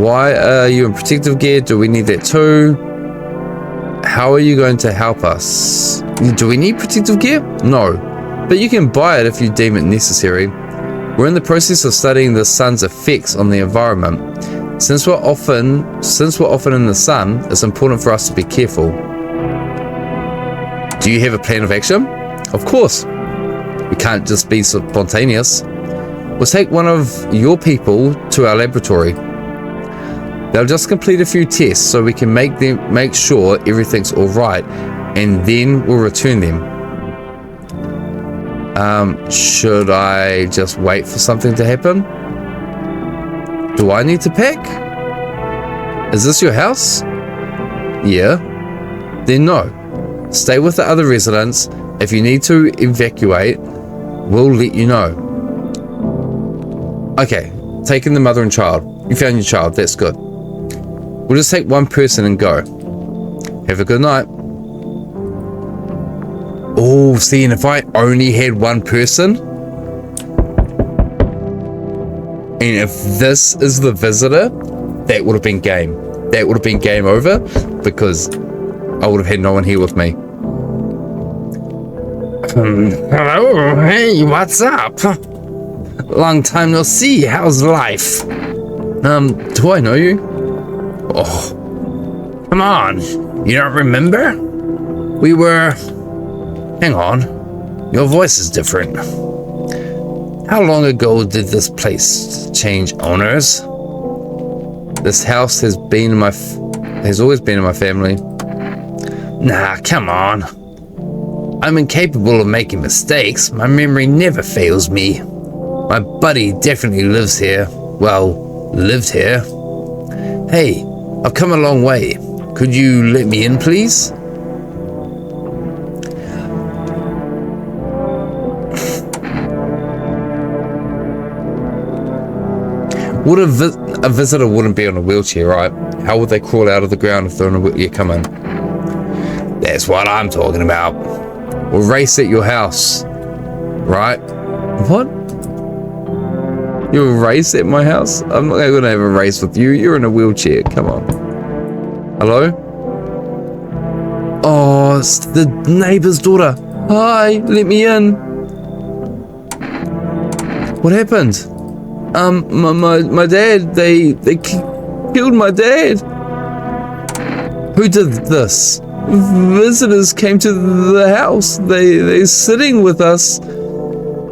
Why are you in protective gear? Do we need that too? How are you going to help us? Do we need protective gear? No, but you can buy it if you deem it necessary. We're in the process of studying the sun's effects on the environment. Since we're often in the sun, it's important for us to be careful. Do you have a plan of action? Of course. We can't just be spontaneous. We'll take one of your people to our laboratory. They'll just complete a few tests so we can make sure everything's all right, and then we'll return them. Should I just wait for something to happen? Do I need to pack? Is this your house? Yeah. Then no. Stay with the other residents. If you need to evacuate, we'll let you know. Okay, taking the mother and child. You found your child, that's good. We'll just take one person and go. Have a good night. Oh, see, and if I only had one person, and if this is the visitor, that would have been game. That would have been game over, because I would have had no one here with me. Hello, hey, what's up? Long time no see, how's life? Do I know you? Oh, come on, you don't remember? We were... Hang on, your voice is different. How long ago did this place change owners? This house has been in has always been in my family. Nah, come on. I'm incapable of making mistakes. My memory never fails me. My buddy definitely lives here. Well, lived here. Hey, I've come a long way. Could you let me in, please? Would a visitor wouldn't be on a wheelchair, right? How would they crawl out of the ground if they're on a wheelchair? Come in. That's what I'm talking about. We'll race at your house, right? What? You'll race at my house? I'm not going to have a race with you. You're in a wheelchair. Come on. Hello? Oh, it's the neighbor's daughter. Hi, let me in. What happened? My dad, they killed my dad. Who did this? Visitors came to the house. They're sitting with us.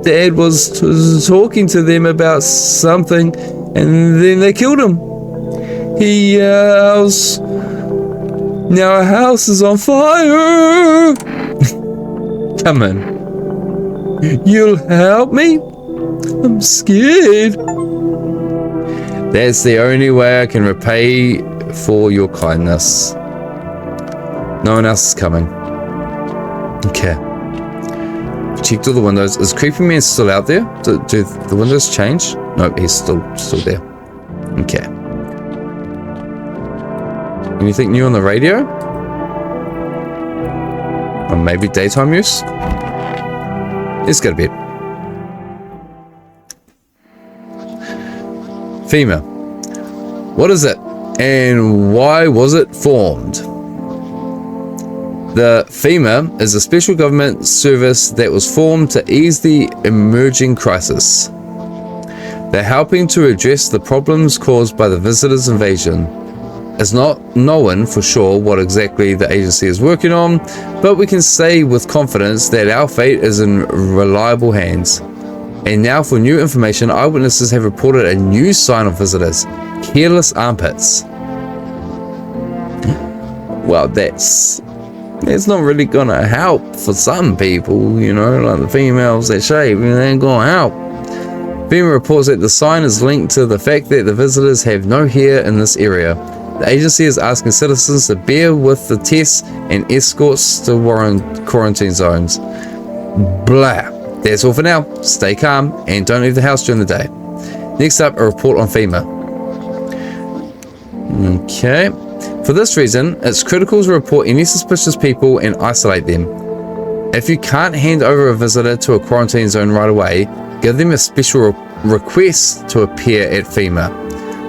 Dad was talking to them about something, and then they killed him. Now our house is on fire. Come in. You'll help me? I'm scared. That's the only way I can repay for your kindness. No one else is coming. Okay. Checked all the windows. Is Creepy Man still out there? Do the windows change? No, he's still there. Okay. Anything new on the radio? Or maybe daytime use? Let's go to bed. FEMA. What is it? And why was it formed? The FEMA is a special government service that was formed to ease the emerging crisis. They're helping to address the problems caused by the visitors' invasion. It's not known for sure what exactly the agency is working on, but we can say with confidence that our fate is in reliable hands. And now for new information, eyewitnesses have reported a new sign of visitors: careless armpits. Well, that's not really gonna help for some people, you know, like the females that shave, and they ain't gonna help. FEMA reports that the sign is linked to the fact that the visitors have no hair in this area. The agency is asking citizens to bear with the tests and escorts to quarantine zones. Blah. That's all for now. Stay calm and don't leave the house during the day. Next up, a report on FEMA. Okay. For this reason, it's critical to report any suspicious people and isolate them. If you can't hand over a visitor to a quarantine zone right away, give them a special request to appear at FEMA.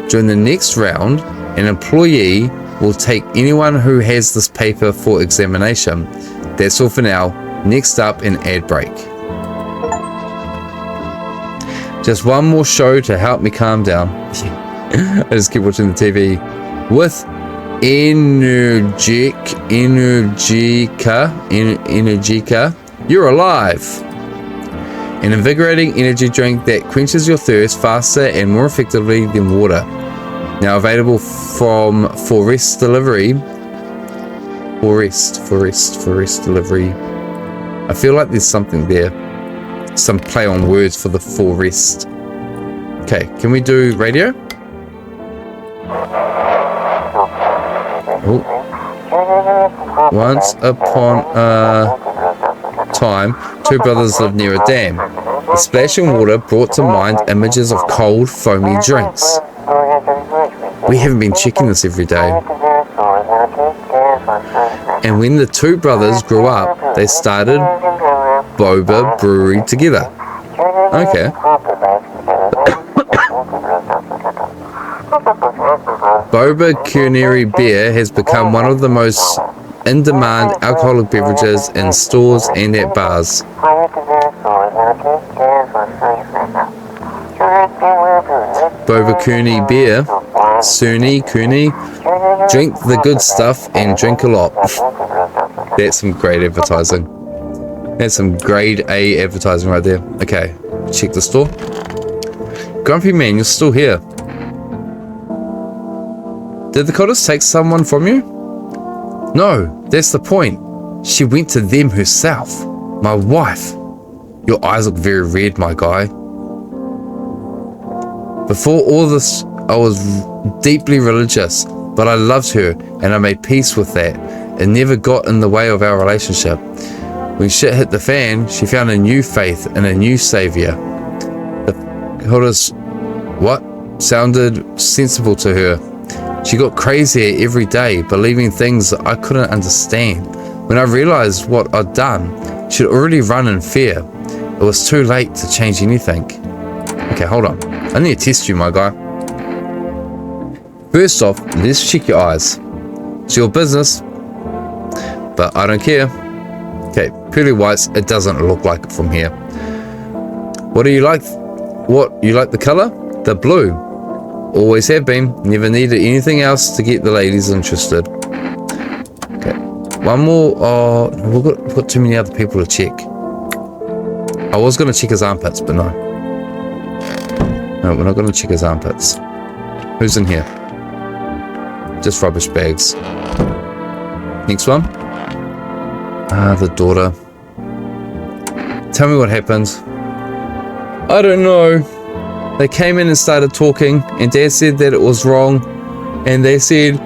During the next round, an employee will take anyone who has this paper for examination. That's all for now. Next up, an ad break. Just one more show to help me calm down. I just keep watching the TV. With Energica, you're alive. An invigorating energy drink that quenches your thirst faster and more effectively than water. Now available from Forest Delivery. Forest Delivery. I feel like there's something there. Some play on words for the forest. Okay, can we do radio? Oh. Once upon a time, two brothers lived near a dam. The splashing water brought to mind images of cold, foamy drinks. We haven't been checking this every day. And when the two brothers grew up, they started Boba Brewery together. Okay. Boba Culinary Beer has become one of the most in-demand alcoholic beverages in stores and at bars. Boba Culinary Beer, Suni Kuni, drink the good stuff and drink a lot. That's some great advertising. That's some grade A advertising right there. Okay, check the store. Grumpy man, you're still here. Did the goddess take someone from you? No, that's the point. She went to them herself. My wife. Your eyes look very red, my guy. Before all this, I was deeply religious, but I loved her and I made peace with that. It never got in the way of our relationship. When shit hit the fan, she found a new faith and a new savior. The goddess, what? Sounded sensible to her. She got crazier every day, believing things that I couldn't understand. When I realized what I'd done, she'd already run in fear. It was too late to change anything. Okay, hold on. I need to test you, my guy. First off, let's check your eyes. It's your business, but I don't care. Okay, pearly whites, it doesn't look like it from here. What do you like? What, you like the color? The blue. Always have been. Never needed anything else to get the ladies interested. Okay, one more. Oh, we've got too many other people to check. I was going to check his armpits, but no. No, we're not going to check his armpits. Who's in here? Just rubbish bags. Next one. Ah, the daughter. Tell me what happened. I don't know. They came in and started talking, and Dad said that it was wrong, and they said,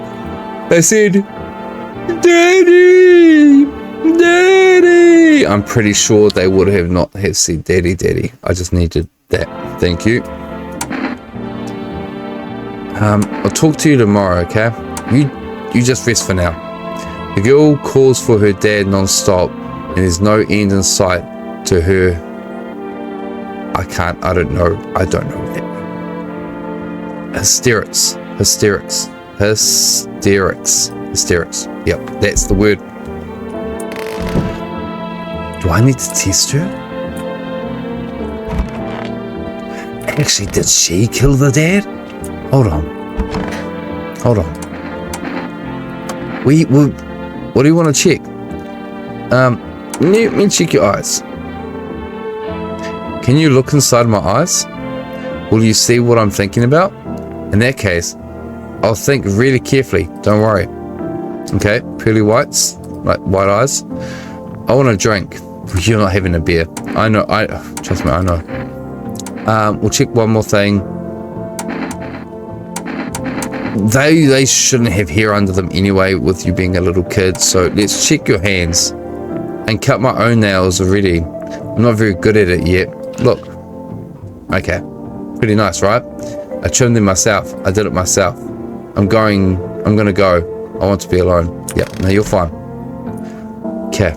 Daddy, Daddy. I'm pretty sure they would have not have said Daddy, Daddy. I just needed that. Thank you. I'll talk to you tomorrow, okay? You just rest for now. The girl calls for her dad non-stop, and there's no end in sight to her. I don't know what that means. Hysterics. Yep, that's the word. Do I need to test her? Actually, did she kill the dad? Hold on. What do you want to check? Let me check your eyes. Can you look inside my eyes? Will you see what I'm thinking about? In that case, I'll think really carefully. Don't worry. Okay, pearly whites, like white eyes. I want a drink. You're not having a beer. I know. Trust me. I know. We'll check one more thing. They shouldn't have hair under them anyway, with you being a little kid. So let's check your hands. And cut my own nails already. I'm not very good at it yet. Look. Okay. Pretty nice, right? I trimmed them myself. I did it myself. I'm gonna go. I want to be alone. Yep, no, you're fine. Okay.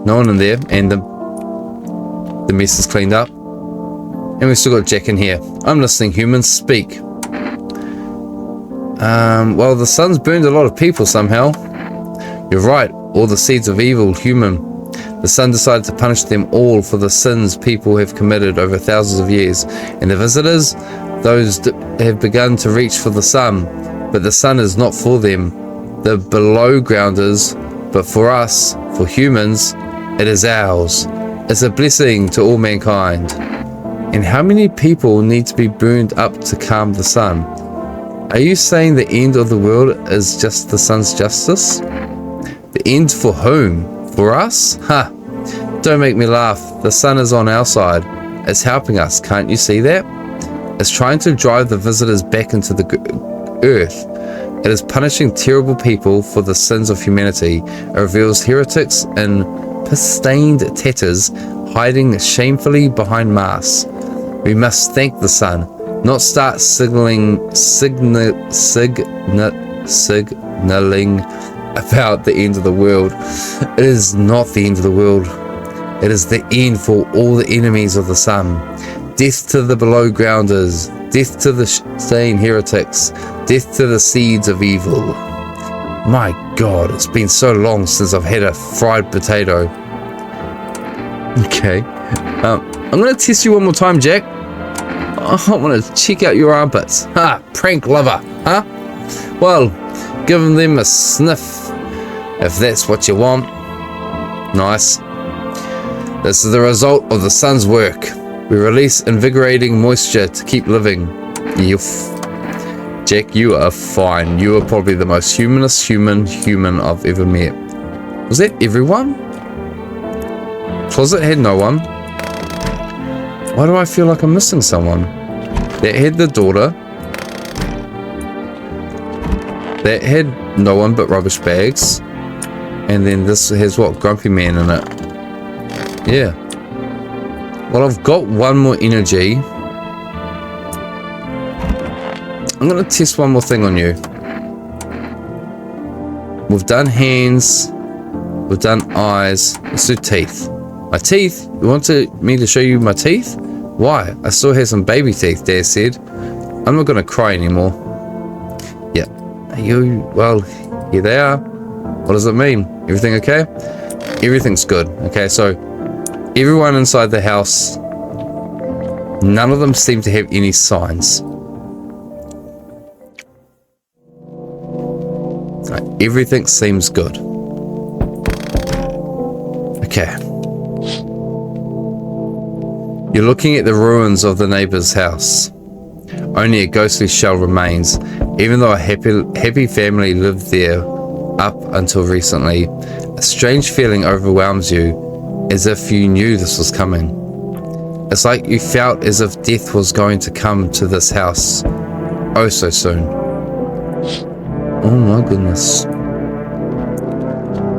No one in there, and the mess is cleaned up. And we've still got Jack in here. I'm listening, humans, speak. Well, the sun's burned a lot of people somehow. You're right, all the seeds of evil, human. The sun decided to punish them all for the sins people have committed over thousands of years. And the visitors, those have begun to reach for the sun, but the sun is not for them. The below grounders, but for us, for humans, it is ours. It's a blessing to all mankind. And how many people need to be burned up to calm the sun? Are you saying the end of the world is just the sun's justice? The end for whom? For us? Ha! Don't make me laugh. The sun is on our side. It's helping us. Can't you see that? It's trying to drive the visitors back into the earth. It is punishing terrible people for the sins of humanity. It reveals heretics in stained tatters hiding shamefully behind masks. We must thank the sun, not start signaling signaling about the end of the world. It is not the end of the world. It is the end for all the enemies of the sun. Death to the below grounders. Death to the stain heretics. Death to the seeds of evil. My God, it's been so long since I've had a fried potato. Okay. I'm going to test you one more time, Jack. I want to check out your armpits. Ha! Prank lover, huh? Well, give them a sniff if that's what you want. Nice. This is the result of the sun's work. We release invigorating moisture to keep living. Jack, you are fine. You are probably the most humanest human I've ever met. Was that everyone? Closet had no one. Why do I feel like I'm missing someone? That had the daughter. That had no one but rubbish bags. And then this has what? Grumpy Man in it. Yeah. Well, I've got one more energy. I'm going to test one more thing on you. We've done hands. We've done eyes. Let's do teeth. My teeth? You want me to show you my teeth? Why? I still have some baby teeth, Dad said. I'm not going to cry anymore. Yeah. Well, here they are. What does it mean? Everything okay? Everything's good. Okay, so everyone inside the house, none of them seem to have any signs. Everything seems good. Okay. You're looking at the ruins of the neighbor's house. Only a ghostly shell remains, even though a happy family lived there up until recently. A strange feeling overwhelms you, as if you knew this was coming. It's like you felt as if death was going to come to this house, oh so soon. Oh my goodness.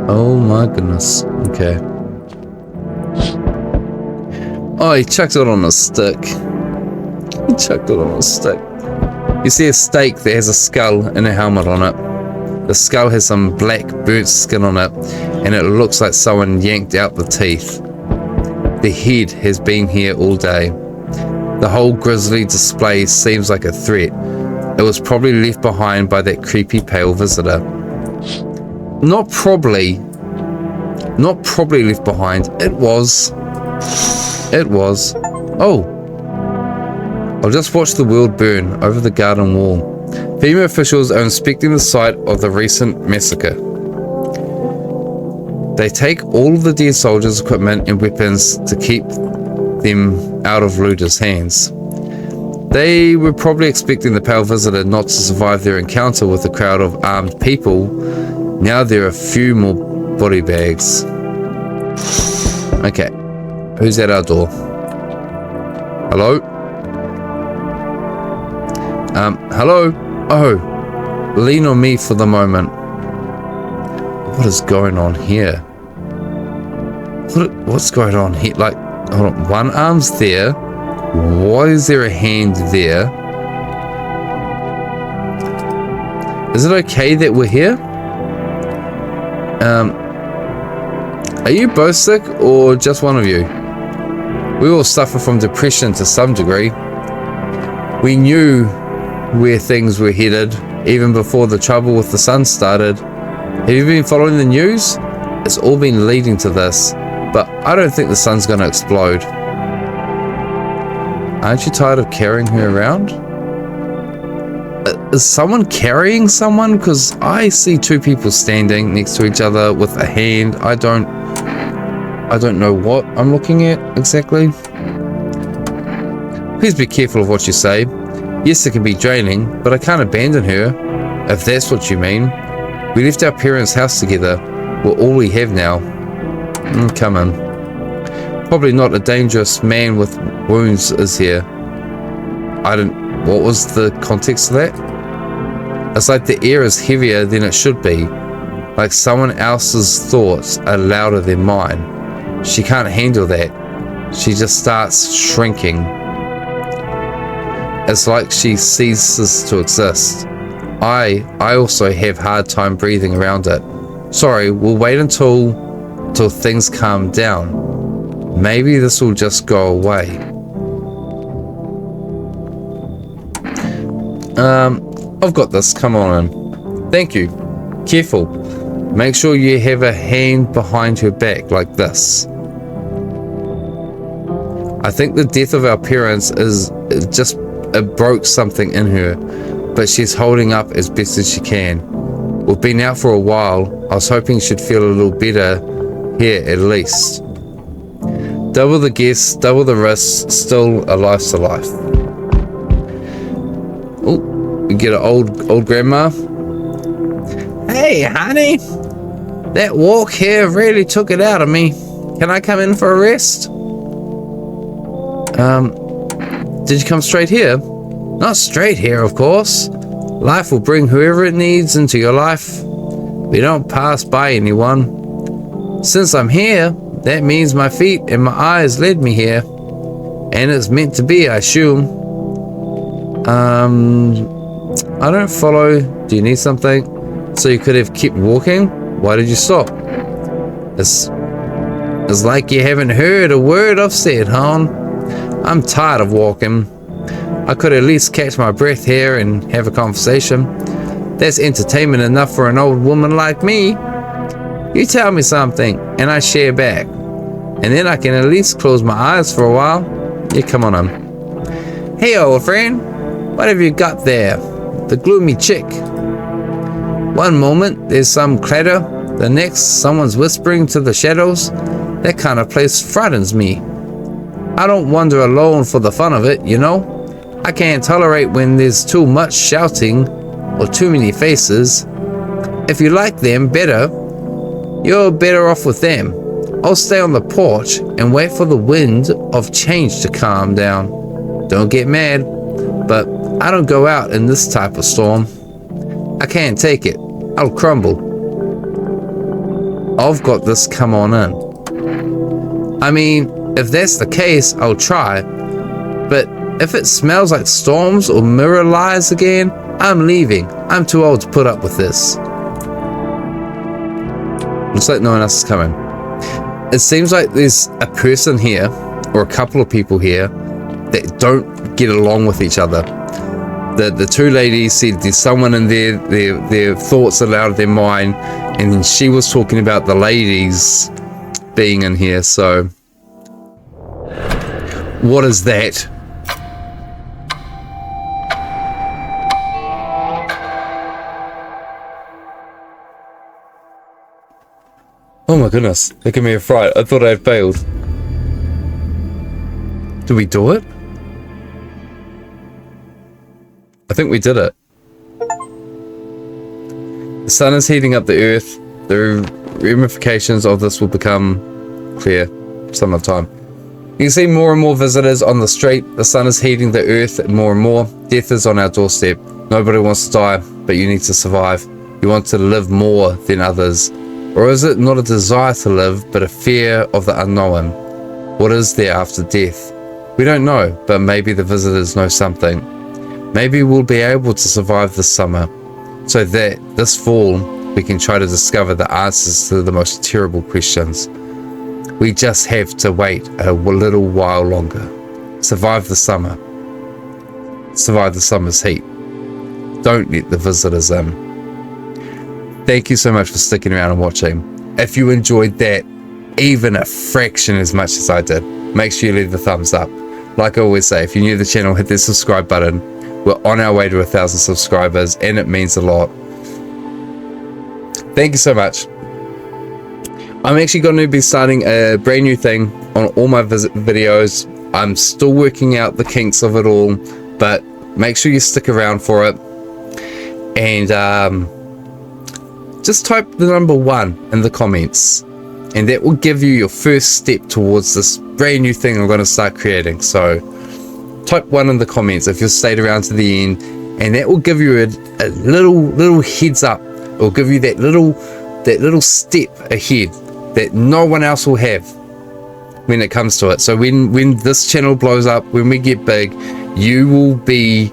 Oh my goodness. Okay. Oh, he chucked it on a stick. He chucked it on a stick. You see a stake that has a skull and a helmet on it. The skull has some black burnt skin on it, and it looks like someone yanked out the teeth. The head has been here all day. The whole grisly display seems like a threat. It was probably left behind by that creepy pale visitor. Not probably left behind. It was. Oh. I'll just watch the world burn over the garden wall. FEMA officials are inspecting the site of the recent massacre. They take all of the dead soldiers' equipment and weapons to keep them out of looters' hands. They were probably expecting the pale visitor not to survive their encounter with a crowd of armed people. Now there are a few more body bags. Okay. Who's at our door? Hello? Hello? Oh, lean on me for the moment. What is going on here? What's going on here? Like, hold on, one arm's there. Why is there a hand there? Is it okay that we're here? Are you both sick or just one of you? We all suffer from depression to some degree. We knew where things were headed even before the trouble with the sun started. Have you been following the news? It's all been leading to this, but I don't think the sun's going to explode. Aren't you tired of carrying her around? Is someone carrying someone? Because I see two people standing next to each other with a hand. I don't know what I'm looking at exactly. Please be careful of what you say. Yes, it can be draining, but I can't abandon her, if that's what you mean. We left our parents' house together. We're all we have now. Come on. Probably not a dangerous man with wounds is here. What was the context of that? It's like the air is heavier than it should be. Like someone else's thoughts are louder than mine. She can't handle that. She just starts shrinking. It's like she ceases to exist. I also have hard time breathing around it. Sorry, we'll wait until things calm down. Maybe this will just go away. I've got this. Come on in. Thank you. Careful. Make sure you have a hand behind her back like this. I think the death of our parents it broke something in her, but she's holding up as best as she can. We've been out for a while. I was hoping she'd feel a little better here at least. Double the guests, double the risks, still a life's a life. Oh, we get an old grandma. Hey, honey. That walk here really took it out of me. Can I come in for a rest? Did you come straight here? Not straight here, of course. Life will bring whoever it needs into your life. We don't pass by anyone. Since I'm here, that means my feet and my eyes led me here. And it's meant to be, I assume. I don't follow. Do you need something? So you could have kept walking? Why did you stop? It's like you haven't heard a word I've said, hon. I'm tired of walking. I could at least catch my breath here and have a conversation. That's entertainment enough for an old woman like me. You tell me something, and I share back. And then I can at least close my eyes for a while. Yeah, come on in. Hey, old friend. What have you got there? The gloomy chick. One moment, there's some clatter. The next, someone's whispering to the shadows. That kind of place frightens me. I don't wander alone for the fun of it, you know? I can't tolerate when there's too much shouting or too many faces. If you like them better, you're better off with them. I'll stay on the porch and wait for the wind of change to calm down. Don't get mad, but I don't go out in this type of storm. I can't take it. I'll crumble. I've got this, come on in. I mean, if that's the case, I'll try. But if it smells like storms or mirror lies again, I'm leaving. I'm too old to put up with this. Looks like no one else is coming. It seems like there's a person here, or a couple of people here, that don't get along with each other. The two ladies said there's someone in there, their thoughts are out of their mind, and then she was talking about the ladies being in here, so... What is that? Oh my goodness, that gave me a fright. I thought I had failed. Did we do it? I think we did it. The sun is heating up the earth. The ramifications of this will become clear some other time. You can see more and more visitors on the street. The sun is heating the earth more and more. Death is on our doorstep. Nobody wants to die, but you need to survive. You want to live more than others. Or is it not a desire to live, but a fear of the unknown? What is there after death? We don't know, but maybe the visitors know something. Maybe we'll be able to survive this summer, so that this fall we can try to discover the answers to the most terrible questions. We just have to wait a little while longer. Survive the summer. Survive the summer's heat. Don't let the visitors in. Thank you so much for sticking around and watching. If you enjoyed that even a fraction as much as I did, make sure you leave the thumbs up. Like I always say, if you're new to the channel, hit the subscribe button. We're on our way to 1,000 subscribers and it means a lot. Thank you so much. I'm actually going to be starting a brand new thing on all my videos. I'm still working out the kinks of it all, but make sure you stick around for it. And just type the number 1 in the comments, and that will give you your first step towards this brand new thing I'm going to start creating. So type 1 in the comments if you've stayed around to the end, and that will give you a little heads up. It will give you that little step ahead that no one else will have when it comes to it. So when this channel blows up, when we get big, you will be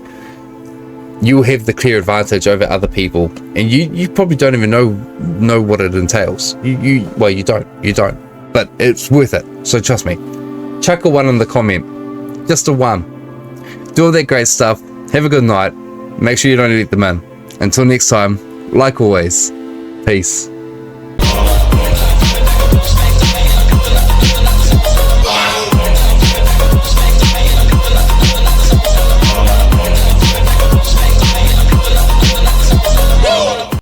you'll have the clear advantage over other people, and you probably don't even know what it entails. You don't, but it's worth it. So trust me. Chuck a 1 in the comment, just a 1. Do all that great stuff. Have a good night. Make sure you don't let them in. Until next time, like always, peace.